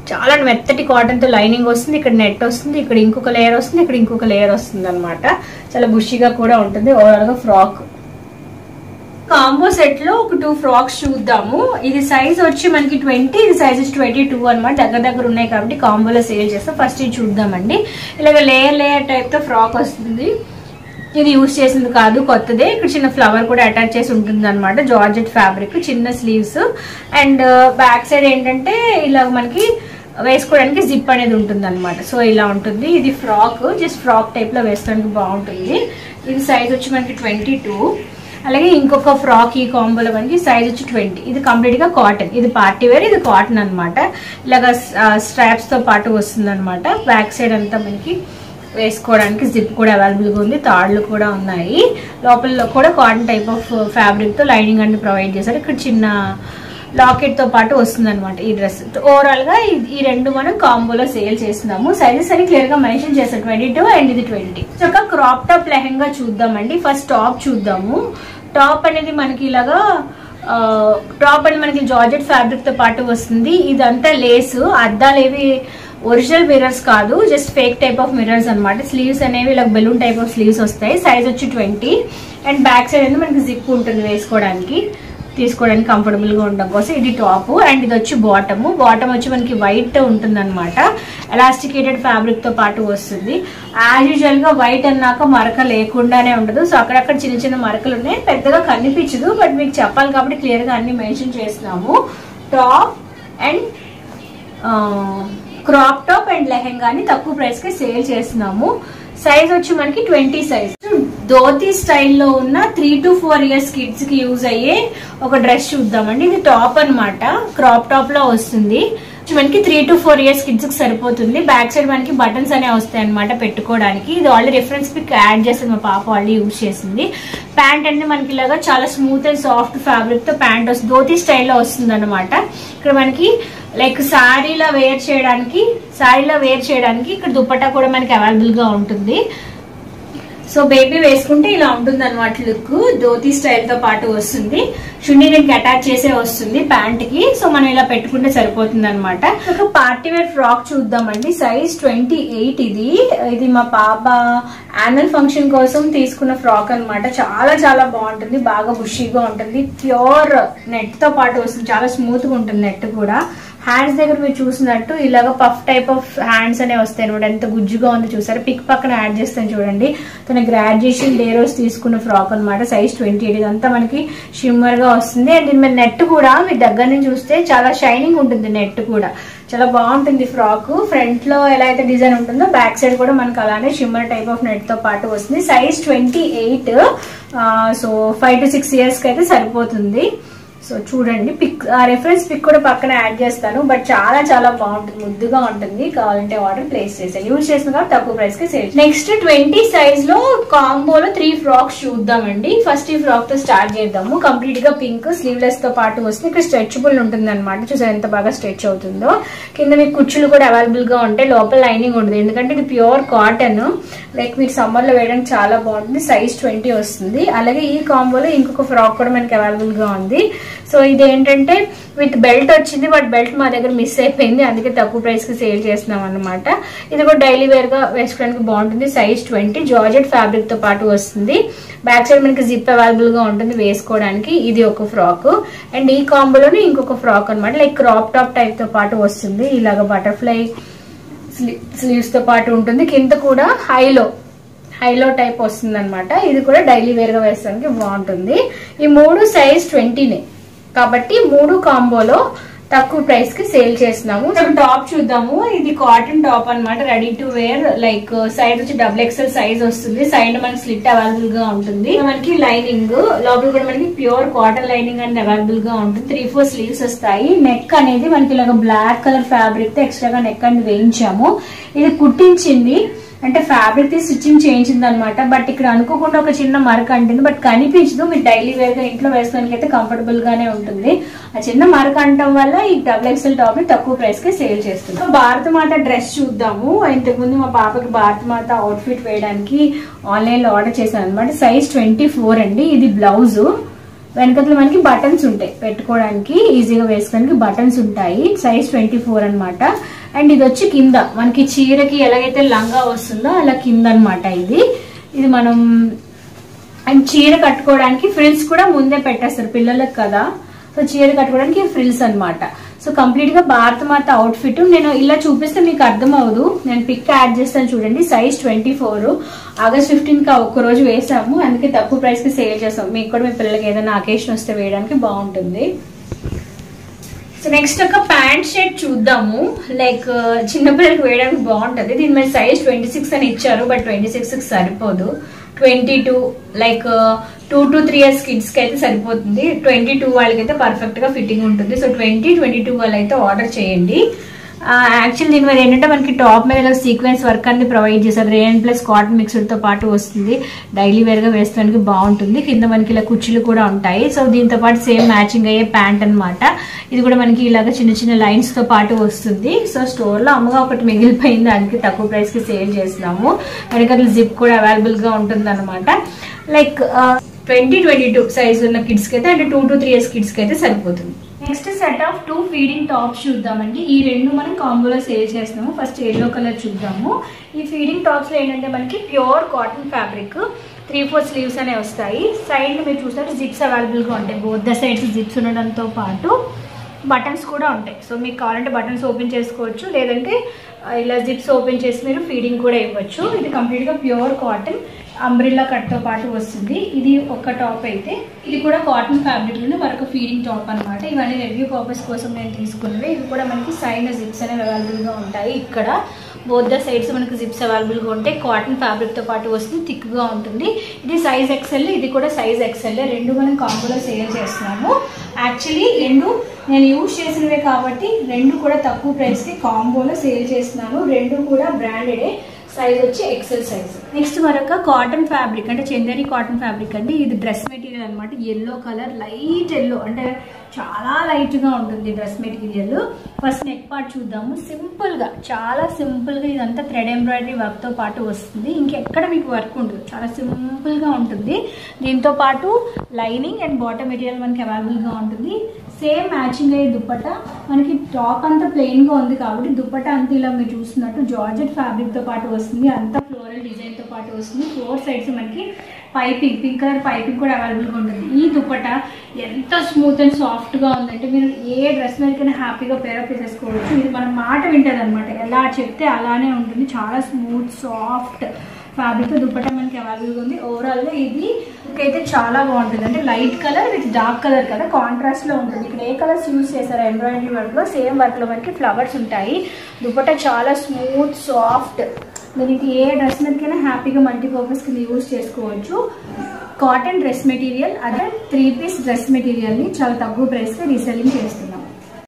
చాలా మెత్తటి కాటన్ తో లైనింగ్ వస్తుంది. ఇక్కడ నెట్ వస్తుంది, ఇక్కడ ఇంకొక లేయర్ వస్తుంది, ఇక్కడ ఇంకొక లేయర్ వస్తుంది అనమాట. చాలా బుషిగా కూడా ఉంటుంది. ఓవరాల్ గా ఫ్రాక్ కాంబో సెట్ లో ఒక 2 ఫ్రాక్స్ చూద్దాము. ఇది సైజ్ వచ్చి మనకి 20, ఇది సైజ్ వచ్చి 22 అనమాట. దగ్గర ఉన్నాయి కాబట్టి కాంబోలో సేల్ చేస్తాం. ఫస్ట్ ఇది చూద్దామండి. ఇలాగ లేయర్ లేయర్ టైప్ తో ఫ్రాక్ వస్తుంది. ఇది యూజ్ చేసింది కాదు, కొత్తదే. ఇక్కడ చిన్న ఫ్లవర్ కూడా అటాచ్ చేసి ఉంటుంది అనమాట. జార్జెట్ ఫ్యాబ్రిక్, చిన్న స్లీవ్స్, అండ్ బ్యాక్ సైడ్ ఏంటంటే ఇలా మనకి వేసుకోవడానికి జిప్ అనేది ఉంటుంది అనమాట. సో ఇలా ఉంటుంది. ఇది ఫ్రాక్, జస్ట్ ఫ్రాక్ టైప్ లో వేసుకోవడానికి బాగుంటుంది. ఇది సైజ్ వచ్చి మనకి 22. అలాగే ఇంకొక ఫ్రాక్ ఈ కాంబోలో మనకి సైజ్ వచ్చి 20. ఇది కంప్లీట్ గా కాటన్, ఇది పార్టీ వేర్, ఇది కాటన్ అనమాట. ఇలాగా స్ట్రాప్స్ తో పాటు వస్తుంది అనమాట. బ్యాక్ సైడ్ అంతా మనకి వేసుకోవడానికి జిప్ కూడా అవైలబుల్ గా ఉంది. తాళ్లు కూడా ఉన్నాయి. లోపల కూడా కాటన్ టైప్ ఆఫ్ ఫ్యాబ్రిక్ తో లైనింగ్ అన్ని ప్రొవైడ్ చేశారు. ఇక్కడ చిన్న లాకెట్ తో పాటు వస్తుంది అనమాట ఈ డ్రెస్. ఓవరాల్ గా ఈ రెండు మనం కాంబోలో సేల్ చేస్తున్నాము. సైజెస్ అని క్లియర్ గా మెన్షన్ చేస్తాం, 22 అండ్ ఇది 20. ఒక క్రాప్ టాప్ లెహంగా చూద్దామండి. ఫస్ట్ టాప్ చూద్దాము. టాప్ అనేది మనకి ఇలాగా టాప్ అనేది మనకి జార్జెట్ ఫ్యాబ్రిక్ తో పాటు వస్తుంది. ఇదంతా లేసు, అద్దాలు ఏవి ఒరిజినల్ మిర్రర్స్ కాదు, just fake type of mirrors అనమాట. స్లీవ్స్ అనేవి ఇలా బెలూన్ టైప్ ఆఫ్ స్లీవ్స్ వస్తాయి. సైజ్ వచ్చి 20 అండ్ బ్యాక్ సైడ్ అనేది మనకి జిప్ ఉంటుంది వేసుకోవడానికి, తీసుకోవడానికి కంఫర్టబుల్ గా ఉండడం కోసం. ఇది టాప్ అండ్ ఇది వచ్చి బాటమ్. బాటమ్ వచ్చి మనకి వైట్ ఉంటుంది అనమాట. ఎలాస్టికేటెడ్ ఫ్యాబ్రిక్ తో పాటు వస్తుంది. యాజ్ యూజువల్ గా వైట్ అన్నాక మరక లేకుండానే ఉండదు. సో అక్కడక్కడ చిన్న చిన్న మరకలు ఉన్నాయి, పెద్దగా కనిపించదు. బట్ మీకు చెప్పాలి కాబట్టి క్లియర్ గా అన్ని మెన్షన్ చేస్తున్నాము. Top and crop top and లెహెంగాని తక్కువ ప్రైస్ కి సేల్ చేస్తున్నాము. సైజ్ వచ్చి మనకి 20 సైజ్. ధోతి స్టైల్లో ఉన్న 3 to 4 years కిడ్స్ కి యూజ్ అయ్యే ఒక డ్రెస్ చూద్దామండి. ఇది టాప్ అనమాట, క్రాప్ టాప్ లో వస్తుంది. మనకి 3 to 4 years కిడ్స్ కి సరిపోతుంది. బ్యాక్ సైడ్ మనకి బటన్స్ అనే వస్తాయి అనమాట పెట్టుకోవడానికి. ఇది ఆల్రెడీ రిఫరెన్స్ పిక్ యాడ్ చేస్తుంది, మా పాప ఆల్రెడీ యూజ్ చేసింది. ప్యాంట్ అంటే మనకి ఇలాగా చాలా స్మూత్ అండ్ సాఫ్ట్ ఫ్యాబ్రిక్ తో ప్యాంట్ వస్తుంది. ధోతి స్టైల్లో వస్తుంది అనమాట. ఇక్కడ మనకి లైక్ సారీలా వేర్ చేయడానికి ఇక్కడ దుపట్టా కూడా మనకి అవైలబుల్ గా ఉంటుంది. సో బేబీ వేసుకుంటే ఇలా ఉంటుంది అనమాట లుక్. ధోతి స్టైల్ తో పాటు వస్తుంది. చున్నీ నెక్ అటాచ్ చేసే వస్తుంది ప్యాంట్ కి. సో మనం ఇలా పెట్టుకుంటే సరిపోతుంది అనమాట. ఒక పార్టీ వేర్ ఫ్రాక్ చూద్దామండి. సైజ్ 28. ఇది మా పాప యాన్యువల్ ఫంక్షన్ కోసం తీసుకున్న ఫ్రాక్ అనమాట. చాలా చాలా బాగుంటుంది, బాగా బుషీగా ఉంటుంది. ప్యూర్ నెట్ తో పాటు వస్తుంది, చాలా స్మూత్ గా ఉంటుంది నెట్ కూడా. హ్యాండ్స్ దగ్గర మీరు చూసినట్టు ఇలాగ పఫ్ టైప్ ఆఫ్ హ్యాండ్స్ అనే వస్తాయి అనమాట. ఎంత గుజ్జుగా ఉంది చూసారా. పిక్ పక్కన యాడ్ చేస్తాను చూడండి. తన గ్రాడ్యుయేషన్ డే రోజు తీసుకున్న ఫ్రాక్ అనమాట. సైజ్ 28. ఇదంతా మనకి షిమ్మర్ గా వస్తుంది. అండ్ దీని మీద నెట్ కూడా మీరు దగ్గర నుంచి చూస్తే చాలా షైనింగ్ ఉంటుంది. నెట్ కూడా చాలా బాగుంటుంది ఫ్రాక్. ఫ్రంట్ లో ఎలా అయితే డిజైన్ ఉంటుందో బ్యాక్ సైడ్ కూడా మనకి అలానే షిమ్మర్ టైప్ ఆఫ్ నెట్ తో పాటు వస్తుంది. సైజ్ 28. సో 5 to 6 years కి అయితే సరిపోతుంది. సో చూడండి, పిక్ రెఫరెన్స్ పిక్ కూడా పక్కన యాడ్ చేస్తాను. బట్ చాలా చాలా బాగుంటుంది, ముద్దుగా ఉంటుంది. కావాలంటే ఆర్డర్ ప్లేస్ చేసాను. యూజ్ చేసిన కాబట్టి తక్కువ ప్రైస్ కి సేల్. నెక్స్ట్ 20 సైజ్ లో కాంబోలో 3 ఫ్రాక్స్ చూద్దామండి. ఫస్ట్ ఈ ఫ్రాక్ తో స్టార్ట్ చేద్దాము. కంప్లీట్ గా పింక్ స్లీవ్లెస్ తో పాటు వస్తుంది. ఇక్కడ స్ట్రెచబుల్ ఉంటుంది అనమాట. చూసారు ఎంత బాగా స్ట్రెచ్ అవుతుందో. కింద మీకు కుచ్చులు కూడా అవైలబుల్ గా ఉంటాయి. లోపల లైనింగ్ ఉంటుంది, ఎందుకంటే ఇది ప్యూర్ కాటన్. లైక్ మీరు సమ్మర్ లో వేయడానికి చాలా బాగుంటుంది. సైజ్ 20 వస్తుంది. అలాగే ఈ కాంబోలో ఇంకొక ఫ్రాక్ కూడా మనకి అవైలబుల్ గా ఉంది. సో ఇది ఏంటంటే విత్ బెల్ట్ వచ్చింది, బట్ బెల్ట్ మా దగ్గర మిస్ అయిపోయింది, అందుకే తక్కువ ప్రైస్ కి సేల్ చేస్తున్నాం అనమాట. ఇది కూడా డైలీ వేర్ గా వేసుకోవడానికి బాగుంటుంది. సైజ్ 20. జార్జెట్ ఫ్యాబ్రిక్ తో పాటు వస్తుంది. బ్యాక్ సైడ్ మనకి జిప్ అవైలబుల్ గా ఉంటుంది వేసుకోవడానికి. ఇది ఒక ఫ్రాక్. అండ్ ఈ కాంబోలోనే ఇంకొక ఫ్రాక్ అనమాట. లైక్ క్రాప్ టాప్ టైప్ తో పాటు వస్తుంది. ఇలాగ బటర్ఫ్లై స్లీవ్స్ తో పాటు ఉంటుంది. కింద కూడా హైలో టైప్ వస్తుంది అనమాట. ఇది కూడా డైలీ వేర్ గా వేసుకోవడానికి బాగుంటుంది. ఈ 3 సైజ్ 20 కాబట్టి 3 కాంబోలో తక్కువ ప్రైస్ కి సేల్ చేస్తున్నాము. టాప్ చూద్దాము. ఇది కాటన్ టాప్ అన్నమాట, ready to wear. Like side వచ్చి XXL సైజ్ వస్తుంది. సైడ్ మనకి స్లిట్ అవైలబుల్ గా ఉంటుంది. మనకి లైనింగ్ లోపల కూడా మనకి ప్యూర్ కాటన్ లైనింగ్ అనేది అవైలబుల్ గా ఉంటుంది. 3-4 స్లీవ్స్ వస్తాయి. నెక్ అనేది మనకి ఇలాగ బ్లాక్ కలర్ ఫ్యాబ్రిక్ తో ఎక్స్ట్రాగా నెక్ అనేది వేయించాము. ఇది కుట్టించింది అంటే ఫ్యాబ్రిక్ ది స్టిచ్చింగ్ చేయించింది అనమాట. బట్ ఇక్కడ అనుకోకుండా ఒక చిన్న మరక అంటుంది, బట్ కనిపించదు. మీరు డైలీ వేర్ గా ఇంట్లో వేసుకోవడానికి అయితే కంఫర్టబుల్ గానే ఉంటుంది. ఆ చిన్న మరక అంటం వల్ల ఈ XXL టాప్ ని తక్కువ ప్రైస్ కి సేల్ చేస్తున్నాం. భారతమాత డ్రెస్ చూద్దాము. ఇంతకు ముందు మా పాపకి భారతమాత అవుట్ ఫిట్ వేయడానికి ఆన్లైన్ లో ఆర్డర్ చేశాను అనమాట. సైజ్ 24 అండి. ఇది బ్లౌజ్. వెనకట్లో మనకి బటన్స్ ఉంటాయి, పెట్టుకోవడానికి ఈజీగా వేసుకోవడానికి బటన్స్ ఉంటాయి. సైజ్ 24 అనమాట. అండ్ ఇది వచ్చి కింద మనకి చీరకి ఎలాగైతే లంగా వస్తుందో అలా కింద అనమాట. ఇది మనం అండ్ చీర కట్టుకోవడానికి ఫ్రిల్స్ కూడా ముందే పెట్టేస్తారు పిల్లలకు కదా, సో చీర కట్టుకోవడానికి ఫ్రిల్స్ అనమాట. సో కంప్లీట్ గా భారతమాత అవుట్ ఫిట్ నేను ఇలా చూపిస్తే మీకు అర్థం అవ్వదు. నేను పిక్ యాడ్ చేస్తాను చూడండి. సైజ్ 24. ఆగస్ట్ 15 కి ఒక్క రోజు వేసాము, అందుకే తక్కువ ప్రైస్ కి సేల్ చేస్తాం. మీకు కూడా మీ పిల్లలకి ఏదైనా అకేషన్ వస్తే వేయడానికి బాగుంటుంది. సో నెక్స్ట్ ఒక ప్యాంట్ షర్ట్ చూద్దాము. లైక్ చిన్నపిల్లలకి వేయడానికి బాగుంటది. దీని మీద సైజ్ 26 అని ఇచ్చారు, బట్ 26 కి సరిపోదు. 22 లైక్ 2 to 3 years కిడ్స్ కి అయితే సరిపోతుంది. 22 వాళ్ళకైతే పర్ఫెక్ట్ గా ఫిట్టింగ్ ఉంటుంది. సో 20-22 వాళ్ళు అయితే ఆర్డర్ చేయండి. యాక్చువల్ దీని మీద ఏంటంటే మనకి టాప్ మీద సీక్వెన్స్ వర్క్ అనేది ప్రొవైడ్ చేశారు. రేయన్ ప్లస్ కాటన్ మిక్స్డ్ తో పాటు వస్తుంది. డైలీ వేర్ గా వేసుకోవడానికి బాగుంటుంది. కింద మనకి ఇలా కుర్చీలు కూడా ఉంటాయి. సో దీంతో పాటు సేమ్ మ్యాచింగ్ అయ్యే ప్యాంట్ అనమాట. ఇది కూడా మనకి ఇలాగ చిన్న చిన్న లైన్స్ తో పాటు వస్తుంది. సో స్టోర్ లో అమ్మగా ఒకటి మిగిలిపోయింది, అందుకే తక్కువ ప్రైస్ కి సేల్ చేస్తున్నాము. వెనకాల జిప్ కూడా అవైలబుల్ గా ఉంటుంది అనమాట. లైక్ 20-22 సైజ్ ఉన్న కిడ్స్ కి అయితే అంటే 2 to 3 years కిడ్స్ కి అయితే సరిపోతుంది. Next set of 2 feeding tops చూద్దామండి. ఈ రెండు మనం కాంబోలో సేల్ చేస్తున్నాము. ఫస్ట్ ఎల్లో కలర్ చూద్దాము. ఈ ఫీడింగ్ టాప్స్ లో ఏంటంటే మనకి ప్యూర్ కాటన్ ఫ్యాబ్రిక్ 3-4 స్లీవ్స్ అనేవి వస్తాయి. సైడ్ మీరు చూసినట్టు జిప్స్ అవైలబుల్ గా ఉంటాయి. బోత్ ద సైడ్స్ జిప్స్ ఉండడంతో పాటు బటన్స్ కూడా ఉంటాయి. సో మీకు కావాలంటే బటన్స్ ఓపెన్ చేసుకోవచ్చు, లేదంటే ఇలా జిప్స్ ఓపెన్ చేసి మీరు ఫీడింగ్ కూడా ఇవ్వచ్చు. ఇది కంప్లీట్ గా ప్యూర్ కాటన్ అంబ్రిల్లా కట్ తో పాటు వస్తుంది. ఇది ఒక టాప్ అయితే, ఇది కూడా కాటన్ ఫ్యాబ్రిక్ లోనే మరొక ఫీడింగ్ టాప్ అనమాట. ఇవన్నీ రివ్యూ పర్పస్ కోసం నేను తీసుకున్నవి. ఇవి కూడా మనకి సైడ్ జిప్స్ అనేవి అవైలబుల్ గా ఉంటాయి. ఇక్కడ బోత్ ద సైడ్స్ మనకి జిప్స్ అవైలబుల్ గా ఉంటాయి. కాటన్ ఫ్యాబ్రిక్ తో పాటు వస్తుంది, థిక్ గా ఉంటుంది. ఇది సైజ్ XL, ఇది కూడా సైజ్ XL. రెండు మనం కాంబోలో సేల్ చేస్తున్నాము. యాక్చువల్లీ రెండు నేను యూజ్ చేసినవే కాబట్టి రెండు కూడా తక్కువ ప్రైస్ కి కాంబోలో సేల్ చేస్తున్నాను. రెండు కూడా బ్రాండెడే. సైజ్ వచ్చి XL సైజ్. నెక్స్ట్ మరొక కాటన్ ఫ్యాబ్రిక్ అంటే చందేరి కాటన్ ఫ్యాబ్రిక్ అండి. ఇది డ్రెస్ మెటీరియల్ అనమాట. ఎల్లో కలర్, లైట్ ఎల్లో, అంటే చాలా లైట్ గా ఉంటుంది dress material. First neck part చూద్దాము. సింపుల్ గా, చాలా సింపుల్ గా ఇదంతా థ్రెడ్ ఎంబ్రాయిడరీ వర్క్ తో పాటు వస్తుంది. ఇంకెక్కడ మీకు వర్క్ ఉండదు, చాలా సింపుల్ గా ఉంటుంది. దీంతో పాటు లైనింగ్ అండ్ బాటమ్ మెటీరియల్ మనకి అవైలబుల్ గా ఉంటుంది. సేమ్ మ్యాచింగ్ అయ్యే దుప్పట. మనకి టాప్ అంతా ప్లెయిన్ గా ఉంది కాబట్టి దుప్పట అంతా ఇలా మీరు చూస్తున్నట్టు జార్జెట్ ఫ్యాబ్రిక్ తో పాటు వస్తుంది. అంతా ఫ్లోరల్ డిజైన్ తో పాటు వస్తుంది. 4 సైడ్స్ మనకి పైపింగ్, పింక్ కలర్ పైపింగ్ కూడా అవైలబుల్ గా ఉంటుంది. ఈ దుప్పట ఎంత స్మూత్ అండ్ సాఫ్ట్ గా ఉందంటే మీరు ఏ డ్రెస్ మీదకైనా హ్యాపీగా పేరప్ చేసేసుకోవచ్చు. ఇది మన మాట వింటది అనమాట, ఎలా చెప్తే అలానే ఉంటుంది. చాలా స్మూత్ సాఫ్ట్ ఫ్యాబ్రిక్ దుప్పట మనకి అవైలబుల్ గా ఉంది. ఓవరాల్ గా ఇది అయితే చాలా బాగుంటుంది. అంటే light colour with dark colour కదా, కాంట్రాస్ట్ లో ఉంటుంది. ఇక్కడ ఏ కలర్స్ యూజ్ చేశారు ఎంబ్రాయిడరీ వర్క్ లో, సేమ్ వర్క్ లో మనకి ఫ్లవర్స్ ఉంటాయి. దుప్పట చాలా స్మూత్ సాఫ్ట్. దీనికి ఏ డ్రెస్ మీదకైనా హ్యాపీగా మల్టీపర్పస్ కింద యూజ్ చేసుకోవచ్చు. కాటన్ డ్రెస్ మెటీరియల్, అదే 3 పీస్ డ్రెస్ మెటీరియల్ ని చాలా తక్కువ ప్రైస్ కి రీసెల్లింగ్ చేస్తున్నాం.